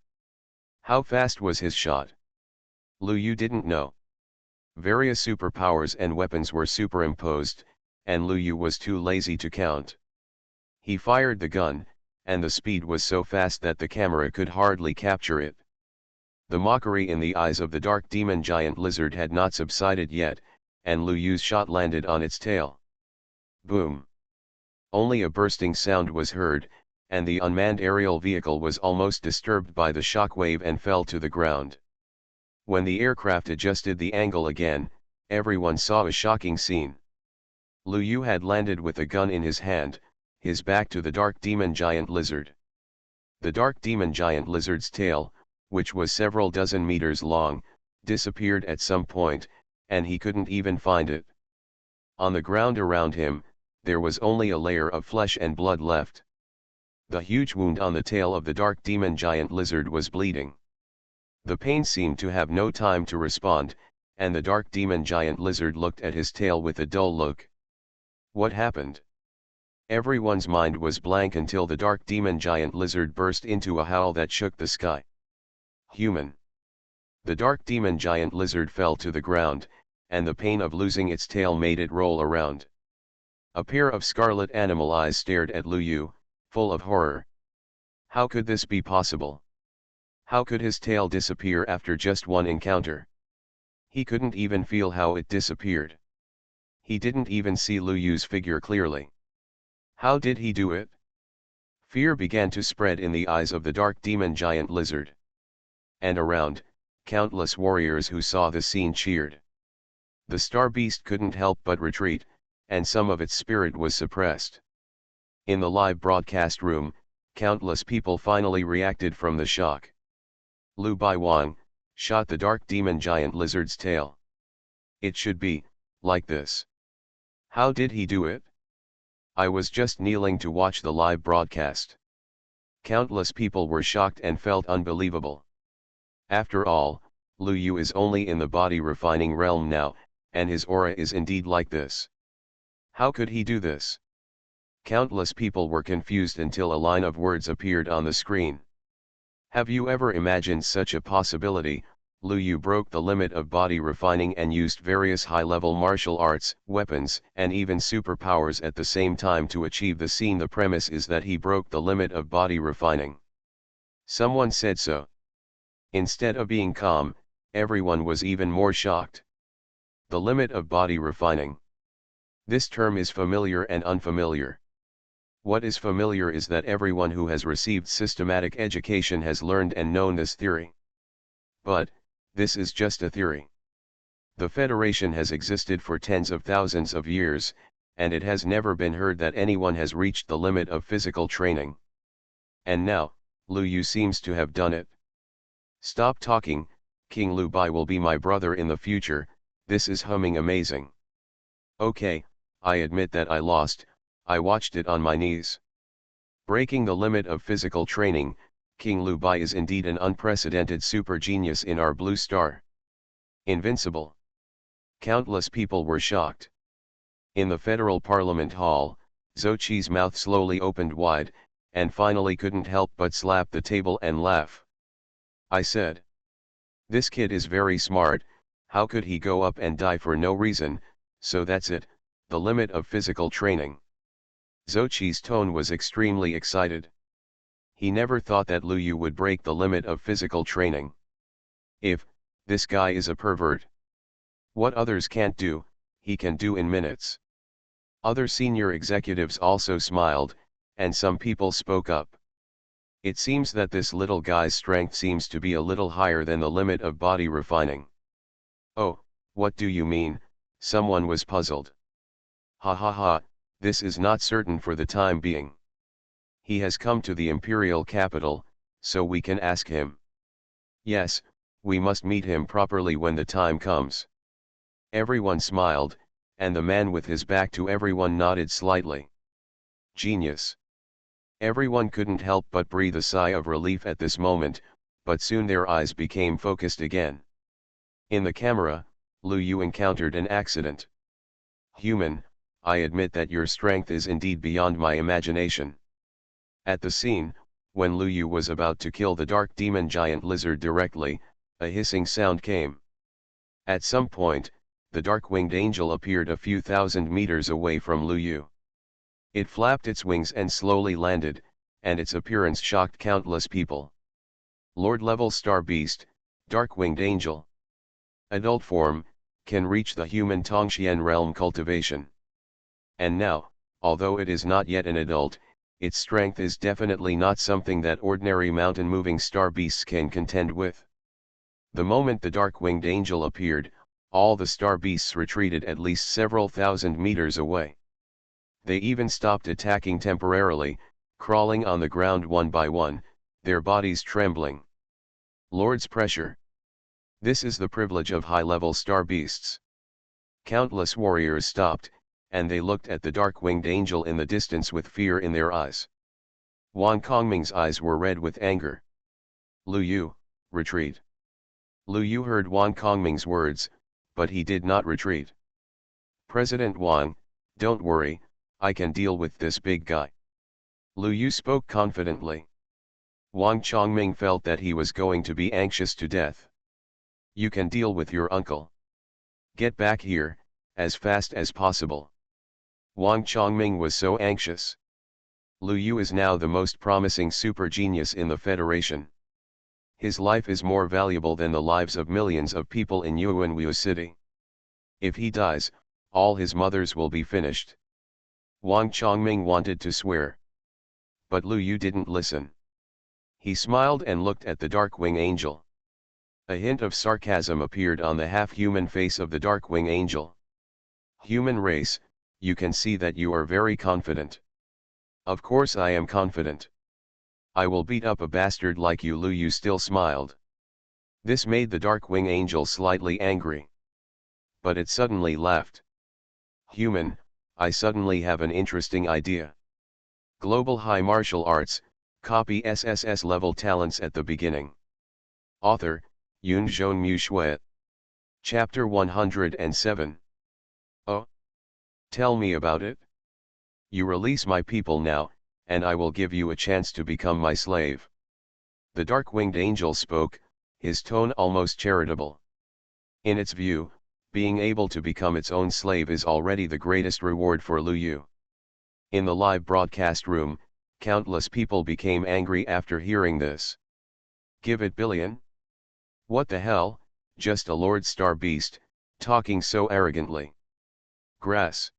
How fast was his shot? Lu Yu didn't know. Various superpowers and weapons were superimposed, and Lu Yu was too lazy to count. He fired the gun, and the speed was so fast that the camera could hardly capture it. The mockery in the eyes of the dark demon giant lizard had not subsided yet, and Lu Yu's shot landed on its tail. Boom! Only a bursting sound was heard, and the unmanned aerial vehicle was almost disturbed by the shockwave and fell to the ground. When the aircraft adjusted the angle again, everyone saw a shocking scene. Lu Yu had landed with a gun in his hand, his back to the dark demon giant lizard. The dark demon giant lizard's tail, which was several dozen meters long, disappeared at some point, and he couldn't even find it. On the ground around him, there was only a layer of flesh and blood left. The huge wound on the tail of the dark demon giant lizard was bleeding. The pain seemed to have no time to respond, and the dark demon giant lizard looked at his tail with a dull look. What happened? Everyone's mind was blank until the dark demon giant lizard burst into a howl that shook the sky. Human. The dark demon giant lizard fell to the ground, and the pain of losing its tail made it roll around. A pair of scarlet animal eyes stared at Lu Yu, full of horror. How could this be possible? How could his tail disappear after just one encounter? He couldn't even feel how it disappeared. He didn't even see Lu Yu's figure clearly. How did he do it? Fear began to spread in the eyes of the dark demon giant lizard. And around, countless warriors who saw the scene cheered. The star beast couldn't help but retreat, and some of its spirit was suppressed. In the live broadcast room, countless people finally reacted from the shock. Liu Baiwang shot the dark demon giant lizard's tail. It should be like this. How did he do it? I was just kneeling to watch the live broadcast. Countless people were shocked and felt unbelievable. After all, Liu Yu is only in the body refining realm now, and his aura is indeed like this. How could he do this? Countless people were confused until a line of words appeared on the screen. Have you ever imagined such a possibility? Liu Yu broke the limit of body refining and used various high-level martial arts, weapons, and even superpowers at the same time to achieve the scene. The premise is that he broke the limit of body refining. Someone said so. Instead of being calm, everyone was even more shocked. The limit of body refining. This term is familiar and unfamiliar. What is familiar is that everyone who has received systematic education has learned and known this theory. But, this is just a theory. The Federation has existed for tens of thousands of years, and it has never been heard that anyone has reached the limit of physical training. And now, Liu Yu seems to have done it. Stop talking, King Liu Bai will be my brother in the future. This is humming amazing. Okay, I admit that I lost. I watched it on my knees. Breaking the limit of physical training, King Liu Bai is indeed an unprecedented super genius in our blue star. Invincible. Countless people were shocked. In the Federal Parliament Hall, Zhou Qi's mouth slowly opened wide, and finally couldn't help but slap the table and laugh. I said, "This kid is very smart. How could he go up and die for no reason? So that's it, the limit of physical training." Zhou Qi's tone was extremely excited. He never thought that Liu Yu would break the limit of physical training. If this guy is a pervert, what others can't do, he can do in minutes. Other senior executives also smiled, and some people spoke up. It seems that this little guy's strength seems to be a little higher than the limit of body refining. Oh, what do you mean? Someone was puzzled. Ha ha ha, this is not certain for the time being. He has come to the imperial capital, so we can ask him. Yes, we must meet him properly when the time comes. Everyone smiled, and the man with his back to everyone nodded slightly. Genius. Everyone couldn't help but breathe a sigh of relief at this moment, but soon their eyes became focused again. In the camera, Liu Yu encountered an accident. Human, I admit that your strength is indeed beyond my imagination. At the scene, when Liu Yu was about to kill the dark demon giant lizard directly, a hissing sound came. At some point, the dark-winged angel appeared a few thousand meters away from Liu Yu. It flapped its wings and slowly landed, and its appearance shocked countless people. Lord-level star beast, dark-winged angel. Adult form, can reach the human Tongxian realm cultivation. And now, although it is not yet an adult, its strength is definitely not something that ordinary mountain-moving star beasts can contend with. The moment the dark-winged angel appeared, all the star beasts retreated at least several thousand meters away. They even stopped attacking temporarily, crawling on the ground one by one, their bodies trembling. Lord's pressure. This is the privilege of high-level star beasts. Countless warriors stopped, and they looked at the dark-winged angel in the distance with fear in their eyes. Wang Kongming's eyes were red with anger. Liu Yu, retreat. Liu Yu heard Wang Kongming's words, but he did not retreat. President Wang, don't worry, I can deal with this big guy. Liu Yu spoke confidently. Wang Chongming felt that he was going to be anxious to death. You can deal with your uncle. Get back here, as fast as possible. Wang Chongming was so anxious. Liu Yu is now the most promising super genius in the Federation. His life is more valuable than the lives of millions of people in Yuanwu City. If he dies, all his mothers will be finished. Wang Chongming wanted to swear. But Liu Yu didn't listen. He smiled and looked at the Darkwing Angel. A hint of sarcasm appeared on the half-human face of the Darkwing Angel. Human race, you can see that you are very confident. Of course I am confident. I will beat up a bastard like you. Lu Yu still smiled. This made the Darkwing Angel slightly angry. But it suddenly laughed. Human, I suddenly have an interesting idea. Global High Martial Arts, copy SSS-level talents at the beginning. Author, Yun Zhonmu Shui. Chapter 107. Oh? Tell me about it. You release my people now, and I will give you a chance to become my slave. The dark-winged angel spoke, his tone almost charitable. In its view, being able to become its own slave is already the greatest reward for Lu Yu. In the live broadcast room, countless people became angry after hearing this. Give it billion? What the hell, just a Lord Star Beast, talking so arrogantly. Grass.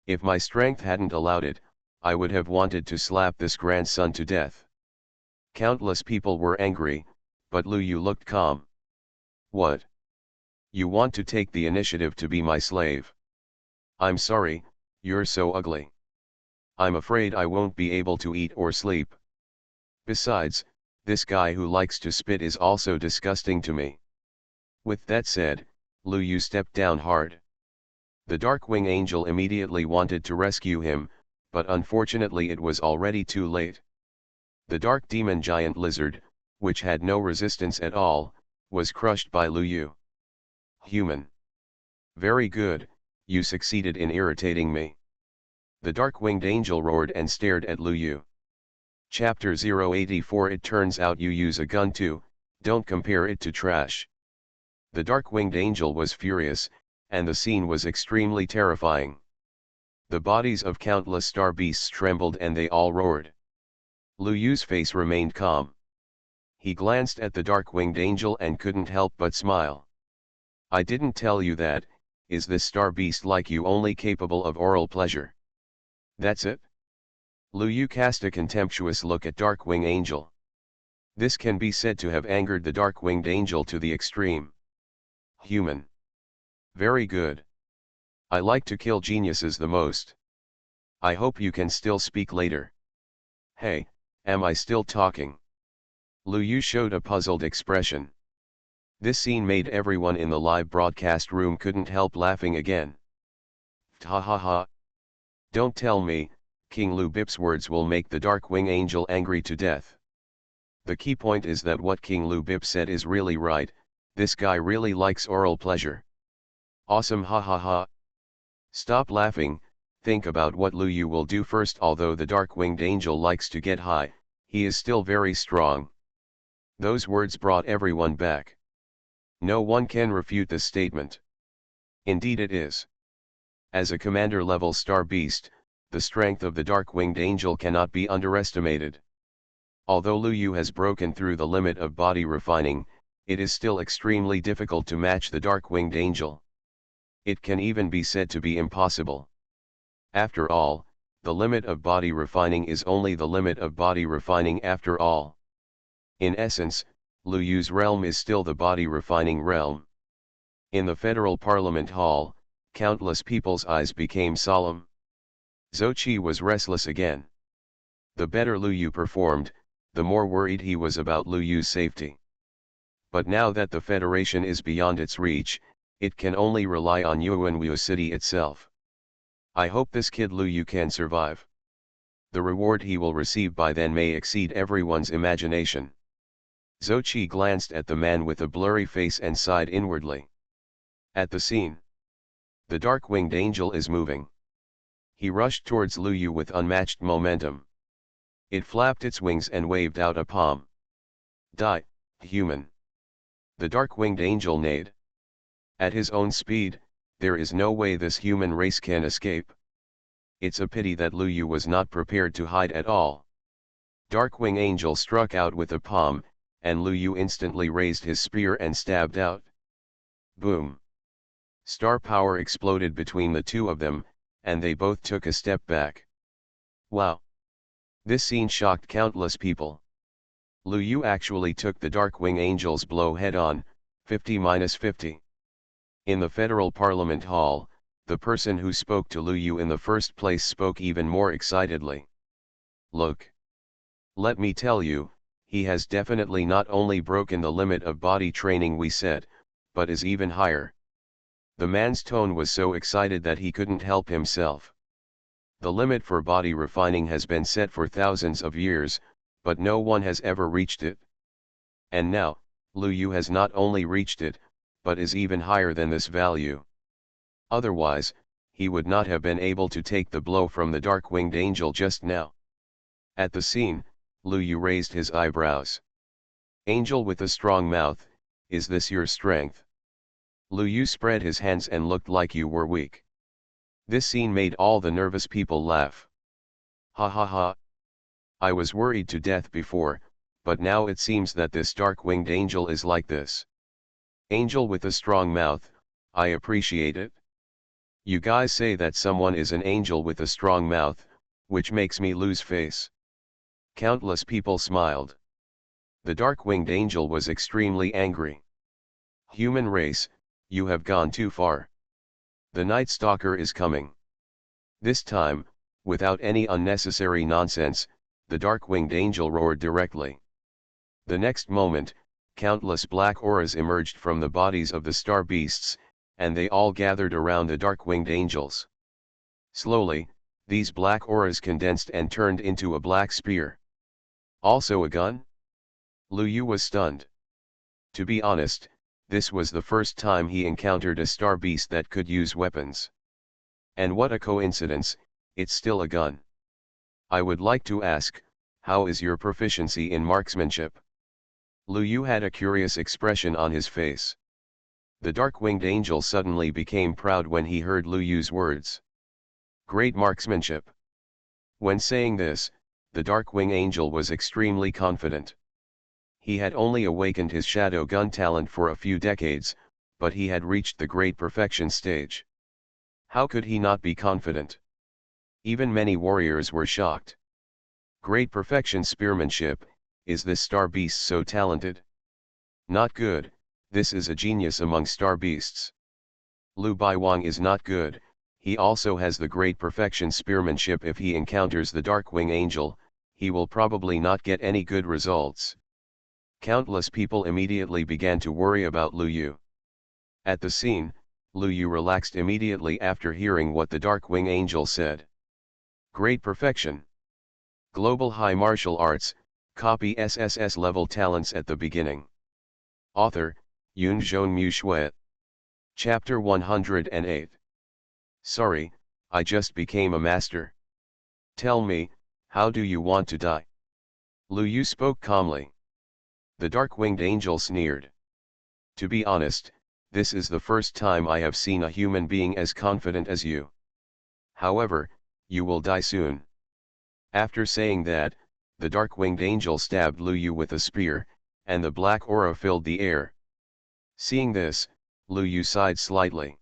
If my strength hadn't allowed it, I would have wanted to slap this grandson to death. Countless people were angry, but Lu Yu looked calm. What? You want to take the initiative to be my slave? I'm sorry, you're so ugly. I'm afraid I won't be able to eat or sleep. Besides, this guy who likes to spit is also disgusting to me. With that said, Lu Yu stepped down hard. The Darkwing Angel immediately wanted to rescue him, but unfortunately it was already too late. The Dark Demon Giant Lizard, which had no resistance at all, was crushed by Lu Yu. Human. Very good, you succeeded in irritating me. The Dark-Winged Angel roared and stared at Lu Yu. Chapter 084. It turns out you use a gun too, don't compare it to trash. The Dark-Winged Angel was furious, and the scene was extremely terrifying. The bodies of countless star beasts trembled and they all roared. Lu Yu's face remained calm. He glanced at the Dark-Winged Angel and couldn't help but smile. I didn't tell you that, is this star beast like you only capable of oral pleasure? That's it? Lu Yu cast a contemptuous look at Darkwing Angel. This can be said to have angered the Dark-Winged Angel to the extreme. Human. Very good. I like to kill geniuses the most. I hope you can still speak later. Hey, am I still talking? Lu Yu showed a puzzled expression. This scene made everyone in the live broadcast room couldn't help laughing again. Ha ha ha. Don't tell me, King Lu Bip's words will make the Darkwing Angel angry to death. The key point is that what King Lu Bip said is really right, this guy really likes oral pleasure. Awesome, ha ha ha. Stop laughing, think about what Lu Yu will do first. Although the Dark-Winged Angel likes to get high, he is still very strong. Those words brought everyone back. No one can refute this statement. Indeed it is. As a commander-level star beast, the strength of the Dark-Winged Angel cannot be underestimated. Although Lu Yu has broken through the limit of body refining, it is still extremely difficult to match the Dark-Winged Angel. It can even be said to be impossible. After all, the limit of body refining is only the limit of body refining after all. In essence, Lu Yu's realm is still the body refining realm. In the Federal Parliament Hall, countless people's eyes became solemn. Zhou Qi was restless again. The better Lu Yu performed, the more worried he was about Lu Yu's safety. But now that the Federation is beyond its reach, it can only rely on Yuanwu City itself. I hope this kid Lu Yu can survive. The reward he will receive by then may exceed everyone's imagination. Zhou Qi glanced at the man with a blurry face and sighed inwardly. At the scene, the Dark-Winged Angel is moving. He rushed towards Lu Yu with unmatched momentum. It flapped its wings and waved out a palm. Die, human. The Dark-Winged Angel neighed. At his own speed, there is no way this human race can escape. It's a pity that Lu Yu was not prepared to hide at all. Darkwing Angel struck out with a palm, and Lu Yu instantly raised his spear and stabbed out. Boom! Star power exploded between the two of them, and they both took a step back. Wow! This scene shocked countless people. Lu Yu actually took the Darkwing Angel's blow head-on, 50-50. In the Federal Parliament Hall, the person who spoke to Lu Yu in the first place spoke even more excitedly. Look. Let me tell you, he has definitely not only broken the limit of body training we set, but is even higher. The man's tone was so excited that he couldn't help himself. The limit for body refining has been set for thousands of years, but no one has ever reached it. And now, Lu Yu has not only reached it, but is even higher than this value. Otherwise, he would not have been able to take the blow from the dark-winged angel just now. At the scene, Lu Yu raised his eyebrows. Angel with a strong mouth, is this your strength? Lu Yu spread his hands and looked like you were weak. This scene made all the nervous people laugh. Ha ha ha. I was worried to death before, but now it seems that this dark-winged angel is like this. Angel with a strong mouth, I appreciate it. You guys say that someone is an angel with a strong mouth, which makes me lose face. Countless people smiled. The dark-winged angel was extremely angry. Human race, you have gone too far. The Night Stalker is coming. This time, without any unnecessary nonsense, the dark-winged angel roared directly. The next moment, countless black auras emerged from the bodies of the star beasts, and they all gathered around the dark-winged angels. Slowly, these black auras condensed and turned into a black spear. Also a gun? Lu Yu was stunned. To be honest, this was the first time he encountered a star beast that could use weapons. And what a coincidence, it's still a gun. I would like to ask, how is your proficiency in marksmanship? Lu Yu had a curious expression on his face. The dark-winged angel suddenly became proud when he heard Lu Yu's words. Great marksmanship. When saying this, the dark-winged angel was extremely confident. He had only awakened his shadow gun talent for a few decades, but he had reached the great perfection stage. How could he not be confident? Even many warriors were shocked. Great perfection spearmanship, is this star beast so talented? Not good, this is a genius among star beasts. Lu Baiwang is not good, he also has the great perfection spearmanship. If he encounters the dark-winged angel, he will probably not get any good results. Countless people immediately began to worry about Lu Yu. At the scene, Lu Yu relaxed immediately after hearing what the dark-winged angel said. Great perfection. Global High Martial Arts, copy SSS-level talents at the beginning. Author, Yunzhong Mu Shui. Chapter 108. Sorry, I just became a master. Tell me, how do you want to die? Lu Yu spoke calmly. The dark-winged angel sneered. To be honest, this is the first time I have seen a human being as confident as you. However, you will die soon. After saying that, the dark-winged angel stabbed Lu Yu with a spear, and the black aura filled the air. Seeing this, Lu Yu sighed slightly.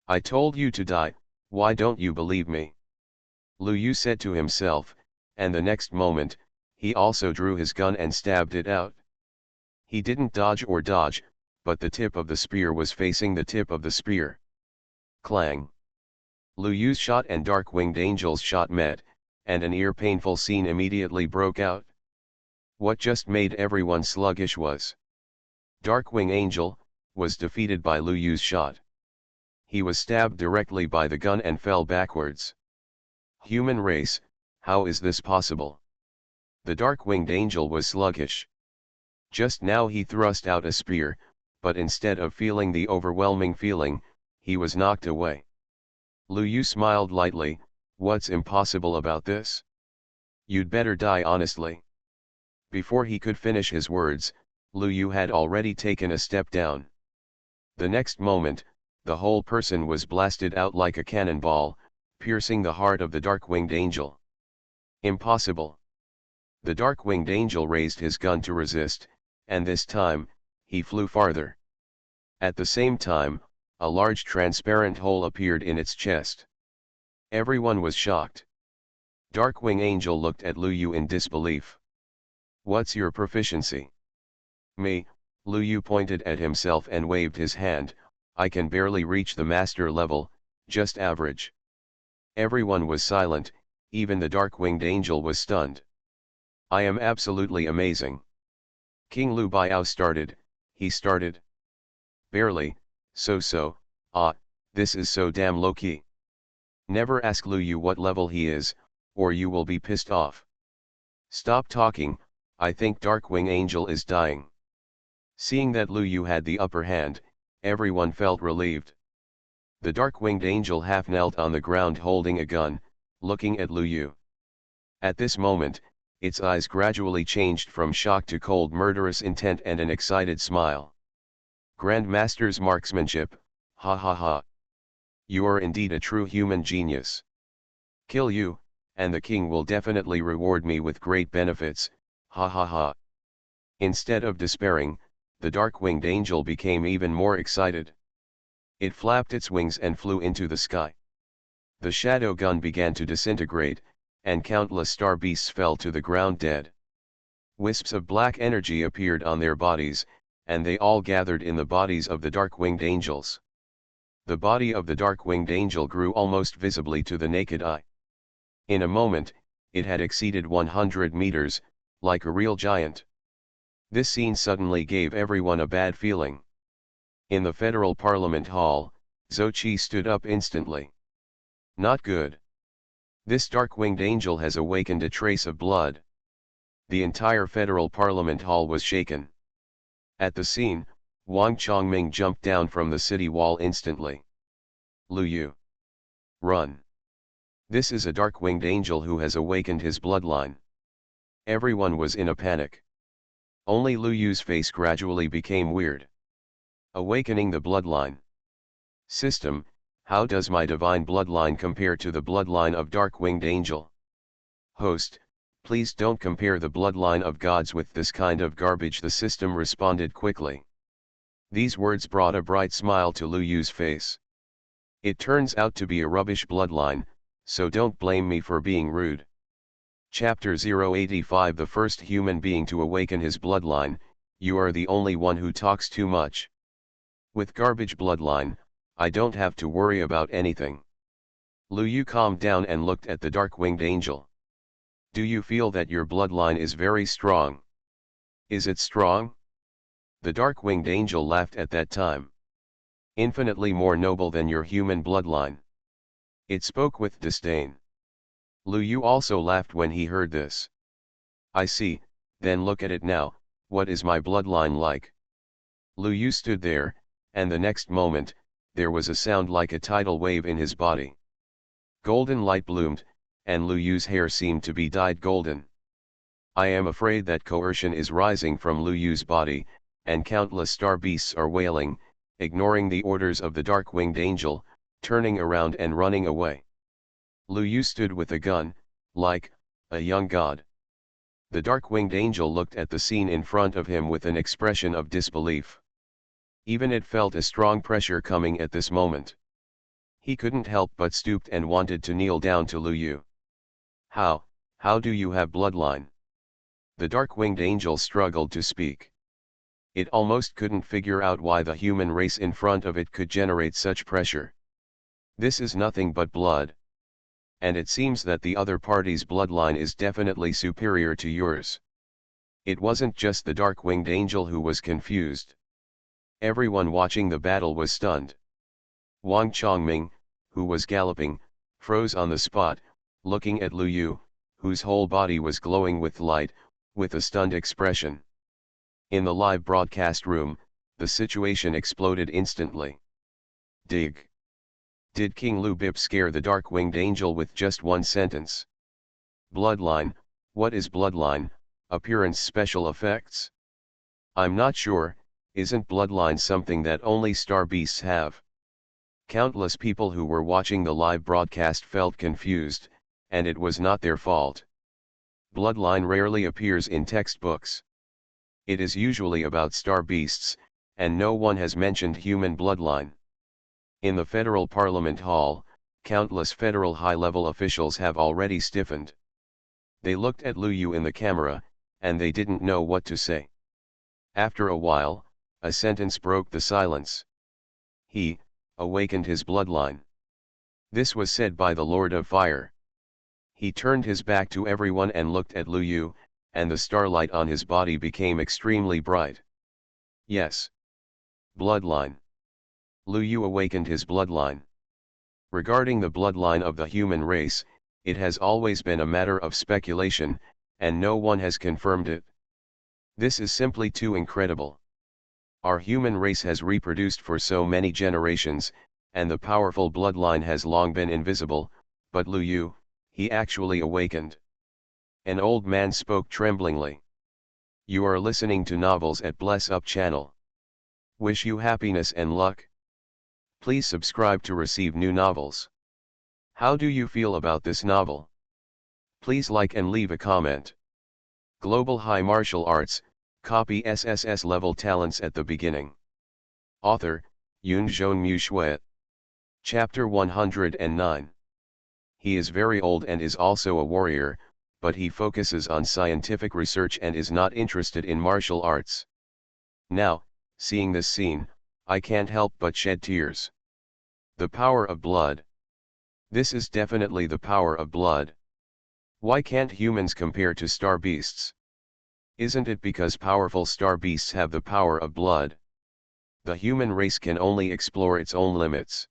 I told you to die, why don't you believe me? Lu Yu said to himself, and the next moment, he also drew his gun and stabbed it out. He didn't dodge or dodge, but the tip of the spear was facing the tip of the spear. Clang! Lu Yu's shot and dark-winged angel's shot met, and an ear-painful scene immediately broke out. What just made everyone sluggish was Dark-winged Angel was defeated by Lu Yu's shot. He was stabbed directly by the gun and fell backwards. Human race, how is this possible? The dark-winged angel was sluggish. Just now he thrust out a spear, but instead of feeling the overwhelming feeling, he was knocked away. Lu Yu smiled lightly. What's impossible about this? You'd better die honestly. Before he could finish his words, Lu Yu had already taken a step down. The next moment, the whole person was blasted out like a cannonball, piercing the heart of the dark-winged angel. Impossible. The dark-winged angel raised his gun to resist, and this time, he flew farther. At the same time, a large transparent hole appeared in its chest. Everyone was shocked. Dark-winged Angel looked at Lu Yu in disbelief. What's your proficiency? Me, Lu Yu pointed at himself and waved his hand. I can barely reach the master level, just average. Everyone was silent, even the dark-winged angel was stunned. I am absolutely amazing. King Lu Biao started, he started. Barely, so, this is so damn low-key. Never ask Lu Yu what level he is, or you will be pissed off. Stop talking, I think Darkwing Angel is dying. Seeing that Lu Yu had the upper hand, everyone felt relieved. The dark-winged angel half knelt on the ground holding a gun, looking at Lu Yu. At this moment, its eyes gradually changed from shock to cold murderous intent and an excited smile. Grandmaster's marksmanship, ha ha ha. You are indeed a true human genius. Kill you, and the king will definitely reward me with great benefits, ha ha ha. Instead of despairing, the dark-winged angel became even more excited. It flapped its wings and flew into the sky. The shadow gun began to disintegrate, and countless star beasts fell to the ground dead. Wisps of black energy appeared on their bodies, and they all gathered in the bodies of the dark-winged angels. The body of the dark-winged angel grew almost visibly to the naked eye. In a moment, it had exceeded 100 meters, like a real giant. This scene suddenly gave everyone a bad feeling. In the Federal Parliament Hall, Zhou Qi stood up instantly. Not good. This dark-winged angel has awakened a trace of blood. The entire Federal Parliament Hall was shaken. At the scene, Wang Chongming jumped down from the city wall instantly. Lu Yu. Run. This is a dark-winged angel who has awakened his bloodline. Everyone was in a panic. Only Lu Yu's face gradually became weird. Awakening the bloodline. System, how does my divine bloodline compare to the bloodline of dark-winged angel? Host, please don't compare the bloodline of gods with this kind of garbage, the system responded quickly. These words brought a bright smile to Lu Yu's face. It turns out to be a rubbish bloodline, so don't blame me for being rude. Chapter 085 The first human being to awaken his bloodline, you are the only one who talks too much. With garbage bloodline, I don't have to worry about anything. Lu Yu calmed down and looked at the dark-winged angel. Do you feel that your bloodline is very strong? Is it strong? The dark-winged angel laughed at that time. Infinitely more noble than your human bloodline. It spoke with disdain. Lu Yu also laughed when he heard this. I see, then look at it now, what is my bloodline like? Lu Yu stood there, and the next moment, there was a sound like a tidal wave in his body. Golden light bloomed, and Lu Yu's hair seemed to be dyed golden. I am afraid that coercion is rising from Lu Yu's body, and countless star beasts are wailing, ignoring the orders of the dark-winged angel, turning around and running away. Lu Yu stood with a gun, like a young god. The dark-winged angel looked at the scene in front of him with an expression of disbelief. Even it felt a strong pressure coming at this moment. He couldn't help but stooped and wanted to kneel down to Lu Yu. How do you have bloodline? The dark-winged angel struggled to speak. It almost couldn't figure out why the human race in front of it could generate such pressure. This is nothing but blood. And it seems that the other party's bloodline is definitely superior to yours. It wasn't just the dark-winged angel who was confused. Everyone watching the battle was stunned. Wang Chongming, who was galloping, froze on the spot, looking at Lu Yu, whose whole body was glowing with light, with a stunned expression. In the live broadcast room, the situation exploded instantly. Dig. Did King Lu Bip scare the dark-winged angel with just one sentence? Bloodline, what is bloodline, appearance special effects? I'm not sure, isn't bloodline something that only star beasts have? Countless people who were watching the live broadcast felt confused, and it was not their fault. Bloodline rarely appears in textbooks. It is usually about star beasts, and no one has mentioned human bloodline. In the Federal Parliament Hall, countless federal high-level officials have already stiffened. They looked at Lu Yu in the camera, and they didn't know what to say. After a while, a sentence broke the silence. He awakened his bloodline. This was said by the Lord of Fire. He turned his back to everyone and looked at Lu Yu, and the starlight on his body became extremely bright. Yes. Bloodline. Lu Yu awakened his bloodline. Regarding the bloodline of the human race, it has always been a matter of speculation, and no one has confirmed it. This is simply too incredible. Our human race has reproduced for so many generations, and the powerful bloodline has long been invisible, but Lu Yu, he actually awakened. An old man spoke tremblingly. You are listening to novels at Bless Up channel. Wish you happiness and luck. Please subscribe to receive new novels. How do you feel about this novel? Please like and leave a comment. Global High Martial Arts, copy SSS-level talents at the beginning. Author, Yun Zhonmu Shui. Chapter 109. He is very old and is also a warrior, but he focuses on scientific research and is not interested in martial arts. Now, seeing this scene, I can't help but shed tears. The power of blood. This is definitely the power of blood. Why can't humans compare to star beasts? Isn't it because powerful star beasts have the power of blood? The human race can only explore its own limits.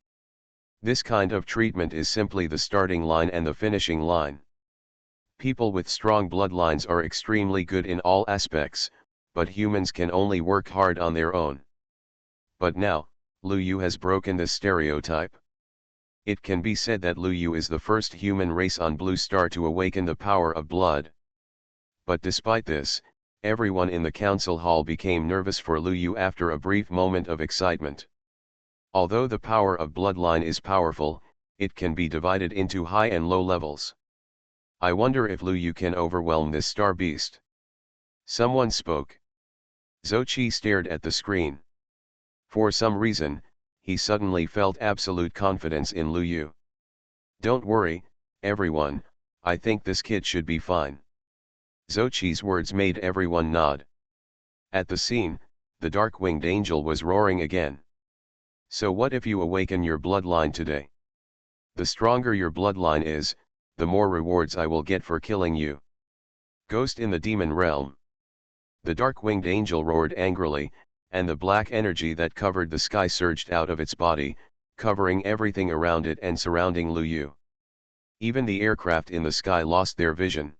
This kind of treatment is simply the starting line and the finishing line. People with strong bloodlines are extremely good in all aspects, but humans can only work hard on their own. But now, Lu Yu has broken this stereotype. It can be said that Lu Yu is the first human race on Blue Star to awaken the power of blood. But despite this, everyone in the council hall became nervous for Lu Yu after a brief moment of excitement. Although the power of bloodline is powerful, it can be divided into high and low levels. I wonder if Lu Yu can overwhelm this star beast. Someone spoke. Zhou Qi stared at the screen. For some reason, he suddenly felt absolute confidence in Lu Yu. Don't worry, everyone, I think this kid should be fine. Zhou Qi's words made everyone nod. At the scene, the dark-winged angel was roaring again. So what if you awaken your bloodline today? The stronger your bloodline is, the more rewards I will get for killing you. Ghost in the demon realm. The dark-winged angel roared angrily, and the black energy that covered the sky surged out of its body, covering everything around it and surrounding Lu Yu. Even the aircraft in the sky lost their vision.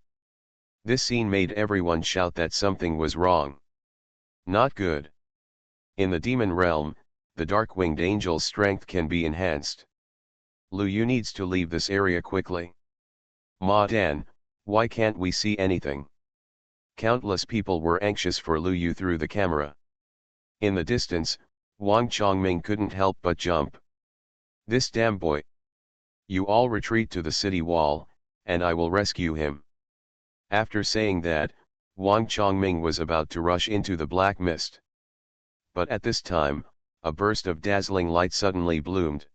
This scene made everyone shout that something was wrong. Not good. In the demon realm, the dark-winged angel's strength can be enhanced. Lu Yu needs to leave this area quickly. Ma Dan, why can't we see anything? Countless people were anxious for Lu Yu through the camera. In the distance, Wang Chongming couldn't help but jump. This damn boy. You all retreat to the city wall, and I will rescue him. After saying that, Wang Chongming was about to rush into the black mist. But at this time, a burst of dazzling light suddenly bloomed.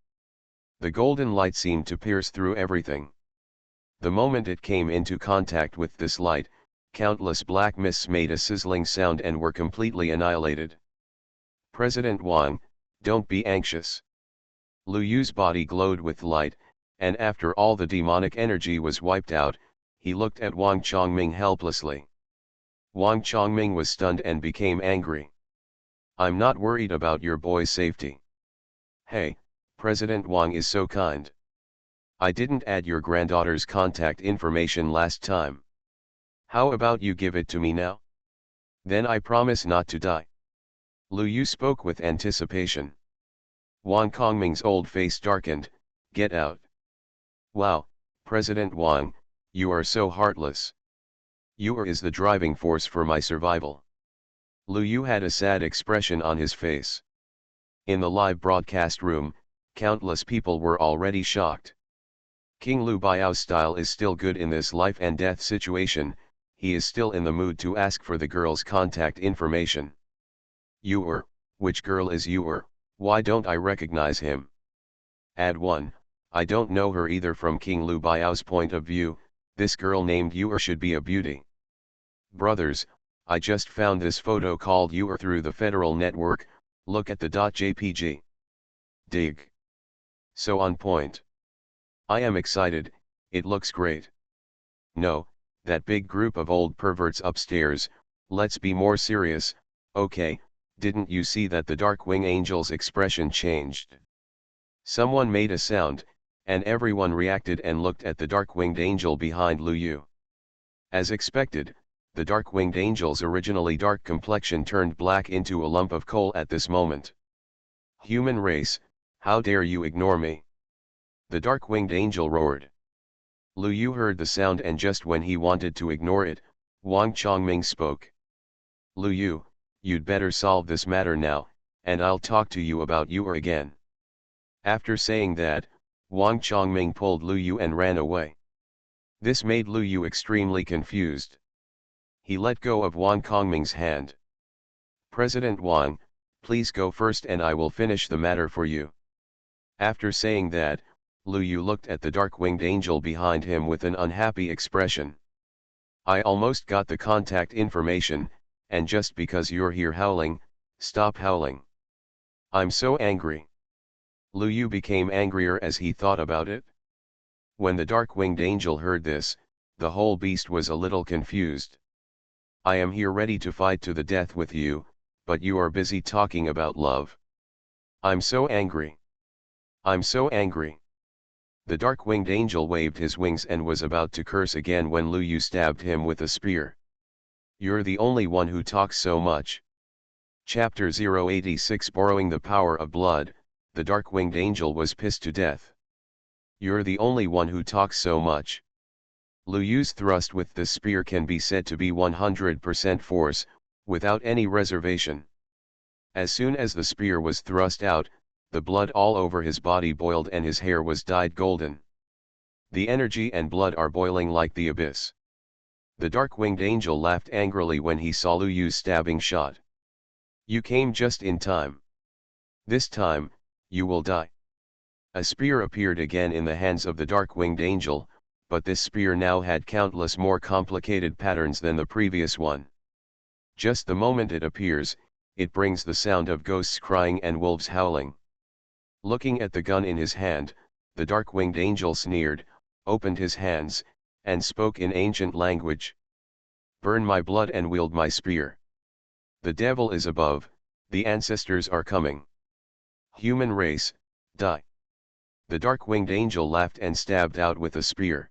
The golden light seemed to pierce through everything. The moment it came into contact with this light, countless black mists made a sizzling sound and were completely annihilated. President Wang, don't be anxious. Lu Yu's body glowed with light, and after all the demonic energy was wiped out, he looked at Wang Chongming helplessly. Wang Chongming was stunned and became angry. I'm not worried about your boy's safety. Hey, President Wang is so kind. I didn't add your granddaughter's contact information last time. How about you give it to me now? Then I promise not to die. Lu Yu spoke with anticipation. Wang Chongming's old face darkened. Get out. Wow, President Wang, you are so heartless. You is the driving force for my survival. Lu Yu had a sad expression on his face. In the live broadcast room, countless people were already shocked. King Lu Baiao's style is still good in this life and death situation, he is still in the mood to ask for the girl's contact information. Which girl is why don't I recognize him? Add 1, I don't know her either. From King Lu Baiao's point of view, this girl named should be a beauty. Brothers, I just found this photo called through the Federal Network, look at the .jpg. Dig. So on point. I am excited, it looks great. No, that big group of old perverts upstairs. Let's be more serious. Okay, didn't you see that the Darkwing Angel's expression changed? Someone made a sound, and everyone reacted and looked at the dark-winged angel behind Lu Yu. As expected, the dark-winged angel's originally dark complexion turned black into a lump of coal at this moment. Human race, how dare you ignore me? The dark-winged angel roared. Lu Yu heard the sound, and just when he wanted to ignore it, Wang Chongming spoke. Lu Yu, you'd better solve this matter now, and I'll talk to you about you again. After saying that, Wang Chongming pulled Lu Yu and ran away. This made Lu Yu extremely confused. He let go of Wang Chongming's hand. President Wang, please go first and I will finish the matter for you. After saying that, Lu Yu looked at the dark-winged angel behind him with an unhappy expression. I almost got the contact information, and just because you're here howling, stop howling. I'm so angry. Lu Yu became angrier as he thought about it. When the dark-winged angel heard this, the whole beast was a little confused. I am here ready to fight to the death with you, but you are busy talking about love. I'm so angry. I'm so angry. The dark-winged angel waved his wings and was about to curse again when Lu Yu stabbed him with a spear. You're the only one who talks so much. Chapter 086 Borrowing the Power of Blood. The dark-winged angel was pissed to death. You're the only one who talks so much. Lu Yu's thrust with this spear can be said to be 100% force, without any reservation. As soon as the spear was thrust out, the blood all over his body boiled and his hair was dyed golden. The energy and blood are boiling like the abyss. The dark-winged angel laughed angrily when he saw Lu Yu's stabbing shot. You came just in time. This time, you will die. A spear appeared again in the hands of the dark-winged angel, but this spear now had countless more complicated patterns than the previous one. Just the moment it appears, it brings the sound of ghosts crying and wolves howling. Looking at the gun in his hand, the dark-winged angel sneered, opened his hands, and spoke in ancient language. Burn my blood and wield my spear. The devil is above, the ancestors are coming. Human race, die. The dark-winged angel laughed and stabbed out with a spear.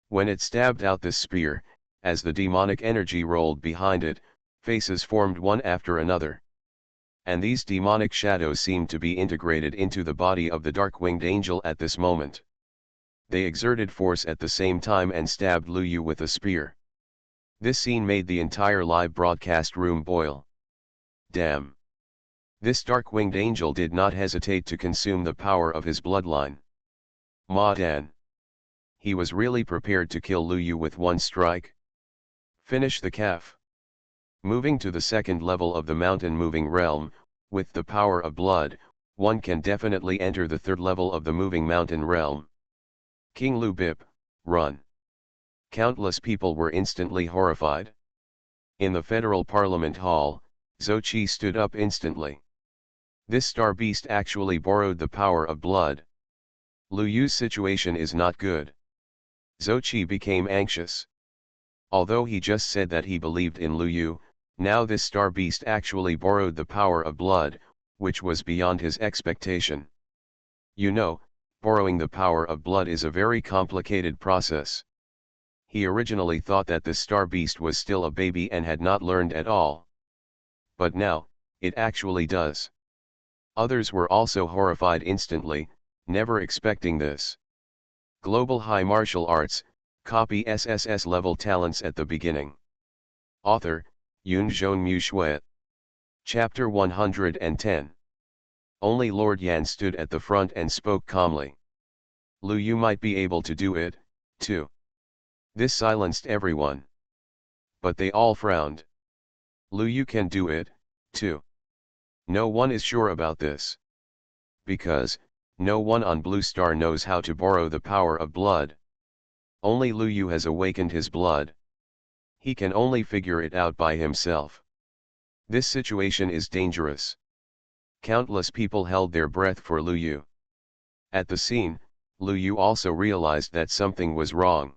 When it stabbed out this spear, as the demonic energy rolled behind it, faces formed one after another. And these demonic shadows seemed to be integrated into the body of the dark-winged angel at this moment. They exerted force at the same time and stabbed Lu Yu with a spear. This scene made the entire live broadcast room boil. Damn! This dark-winged angel did not hesitate to consume the power of his bloodline. Ma Dan! He was really prepared to kill Lu Yu with one strike. Finish the calf. Moving to the second level of the mountain moving realm, with the power of blood, one can definitely enter the third level of the moving mountain realm. King Lu Bip, run! Countless people were instantly horrified. In the Federal Parliament Hall, Zhou Qi stood up instantly. This star beast actually borrowed the power of blood. Lu Yu's situation is not good. Zhou Qi became anxious. Although he just said that he believed in Lu Yu, now this star beast actually borrowed the power of blood, which was beyond his expectation. You know, borrowing the power of blood is a very complicated process. He originally thought that this star beast was still a baby and had not learned at all. But now, it actually does. Others were also horrified instantly, never expecting this. Global High Martial Arts, copy SSS-level talents at the beginning. Author, Yunzhong Mu Shui. Chapter 110. Only Lord Yan stood at the front and spoke calmly. Lu Yu might be able to do it, too. This silenced everyone. But they all frowned. Lu Yu can do it, too. No one is sure about this. Because, no one on Blue Star knows how to borrow the power of blood. Only Lu Yu has awakened his blood. He can only figure it out by himself. This situation is dangerous. Countless people held their breath for Lu Yu. At the scene, Lu Yu also realized that something was wrong.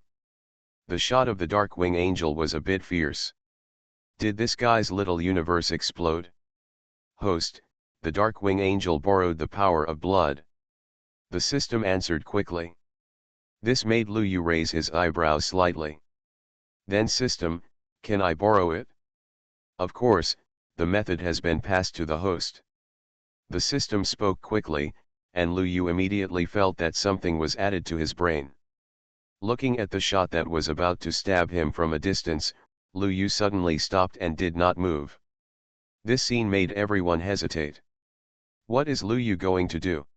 The shot of the Darkwing Angel was a bit fierce. Did this guy's little universe explode? Host, the Darkwing Angel borrowed the power of blood. The system answered quickly. This made Lu Yu raise his eyebrows slightly. Then system, can I borrow it? Of course, the method has been passed to the host. The system spoke quickly, and Lu Yu immediately felt that something was added to his brain. Looking at the shot that was about to stab him from a distance, Lu Yu suddenly stopped and did not move. This scene made everyone hesitate. What is Lu Yu going to do?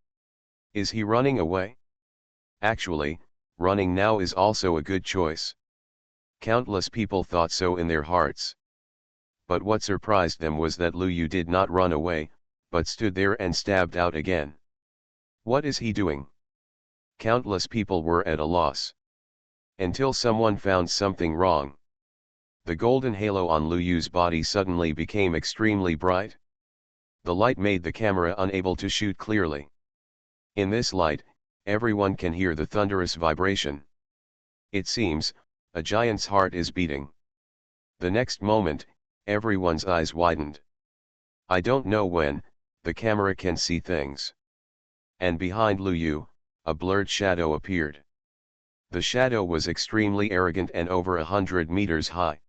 Is he running away? Actually, running now is also a good choice. Countless people thought so in their hearts. But what surprised them was that Lu Yu did not run away, but stood there and stabbed out again. What is he doing? Countless people were at a loss. Until someone found something wrong. The golden halo on Lu Yu's body suddenly became extremely bright. The light made the camera unable to shoot clearly. In this light, everyone can hear the thunderous vibration. It seems, a giant's heart is beating. The next moment, everyone's eyes widened. I don't know when, the camera can see things. And behind Lu Yu, a blurred shadow appeared. The shadow was extremely arrogant and over 100 meters high.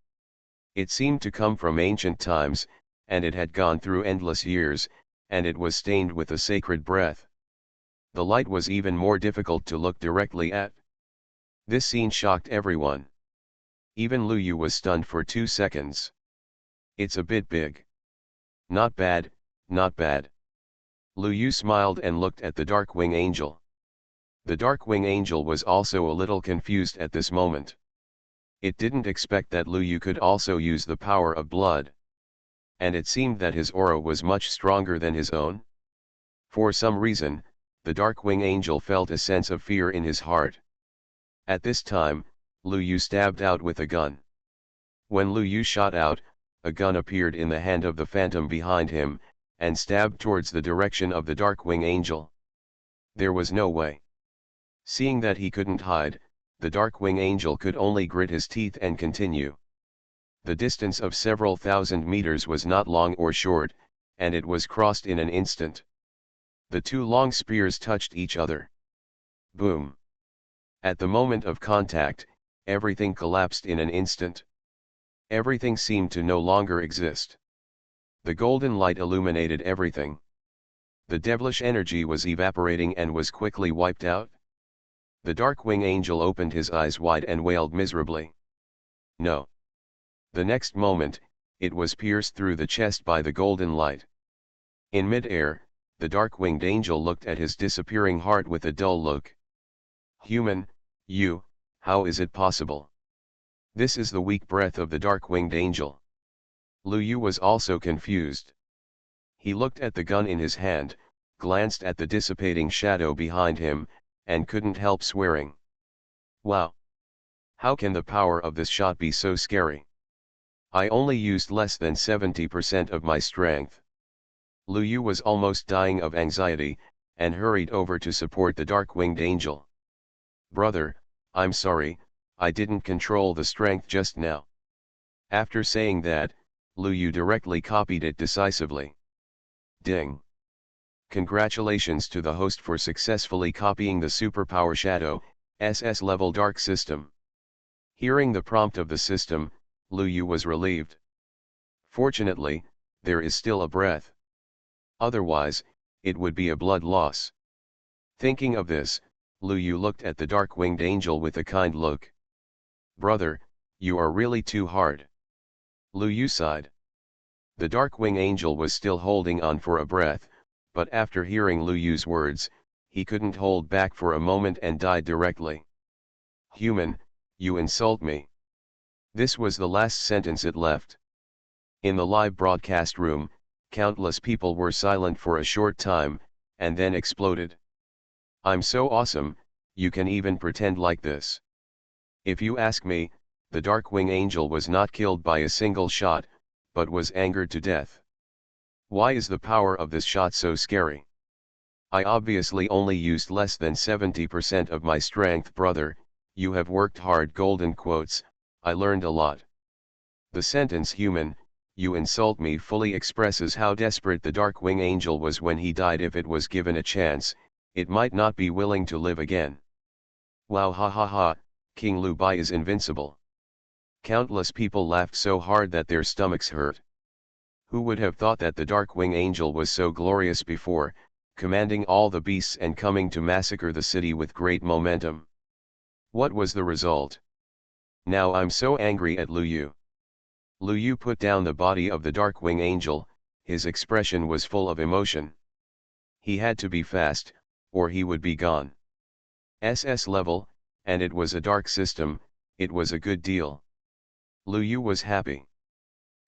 It seemed to come from ancient times, and it had gone through endless years, and it was stained with a sacred breath. The light was even more difficult to look directly at. This scene shocked everyone. Even Lu Yu was stunned for 2 seconds. It's a bit big. Not bad, not bad. Lu Yu smiled and looked at the Darkwing Angel. The Darkwing Angel was also a little confused at this moment. It didn't expect that Lu Yu could also use the power of blood. And it seemed that his aura was much stronger than his own. For some reason, the Darkwing Angel felt a sense of fear in his heart. At this time, Lu Yu stabbed out with a gun. When Lu Yu shot out, a gun appeared in the hand of the phantom behind him, and stabbed towards the direction of the Darkwing Angel. There was no way. Seeing that he couldn't hide, the Darkwing Angel could only grit his teeth and continue. The distance of several thousand meters was not long or short, and it was crossed in an instant. The two long spears touched each other. Boom! At the moment of contact, everything collapsed in an instant. Everything seemed to no longer exist. The golden light illuminated everything. The devilish energy was evaporating and was quickly wiped out. The Darkwing Angel opened his eyes wide and wailed miserably. No. The next moment, it was pierced through the chest by the golden light. In mid-air, the Darkwinged Angel looked at his disappearing heart with a dull look. Human, you, how is it possible? This is the weak breath of the Darkwinged Angel. Lu Yu was also confused. He looked at the gun in his hand, glanced at the dissipating shadow behind him, and couldn't help swearing. Wow! How can the power of this shot be so scary? I only used less than 70% of my strength. Lu Yu was almost dying of anxiety, and hurried over to support the Darkwinged Angel. Brother, I'm sorry, I didn't control the strength just now. After saying that, Lu Yu directly copied it decisively. Ding! Congratulations to the host for successfully copying the Superpower Shadow, SS-level Dark System. Hearing the prompt of the system, Lu Yu was relieved. Fortunately, there is still a breath. Otherwise, it would be a blood loss. Thinking of this, Lu Yu looked at the Darkwinged Angel with a kind look. Brother, you are really too hard. Lu Yu sighed. The Darkwing Angel was still holding on for a breath, but after hearing Lu Yu's words, he couldn't hold back for a moment and died directly. Human, you insult me. This was the last sentence it left. In the live broadcast room, countless people were silent for a short time, and then exploded. I'm so awesome, you can even pretend like this. If you ask me, the Darkwing Angel was not killed by a single shot, but was angered to death. Why is the power of this shot so scary? I obviously only used less than 70% of my strength, brother, you have worked hard, golden quotes, I learned a lot. The sentence human, you insult me fully expresses how desperate the Darkwing Angel was when he died. If it was given a chance, it might not be willing to live again. Wow, ha ha ha, King Lu Bai is invincible. Countless people laughed so hard that their stomachs hurt. Who would have thought that the Darkwing Angel was so glorious before, commanding all the beasts and coming to massacre the city with great momentum? What was the result? Now I'm so angry at Lu Yu. Lu Yu put down the body of the Darkwing Angel, his expression was full of emotion. He had to be fast, or he would be gone. SS level, and it was a dark system, it was a good deal. Lu Yu was happy.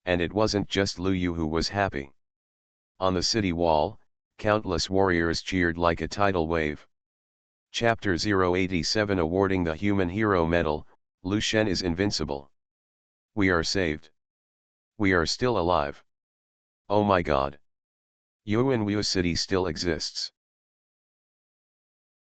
And it wasn't just Lu Yu who was happy. On the city wall, countless warriors cheered like a tidal wave. Chapter 087, awarding the Human Hero Medal, Lu Shen is invincible. We are saved. We are still alive. Oh my god. Yuanwu City still exists.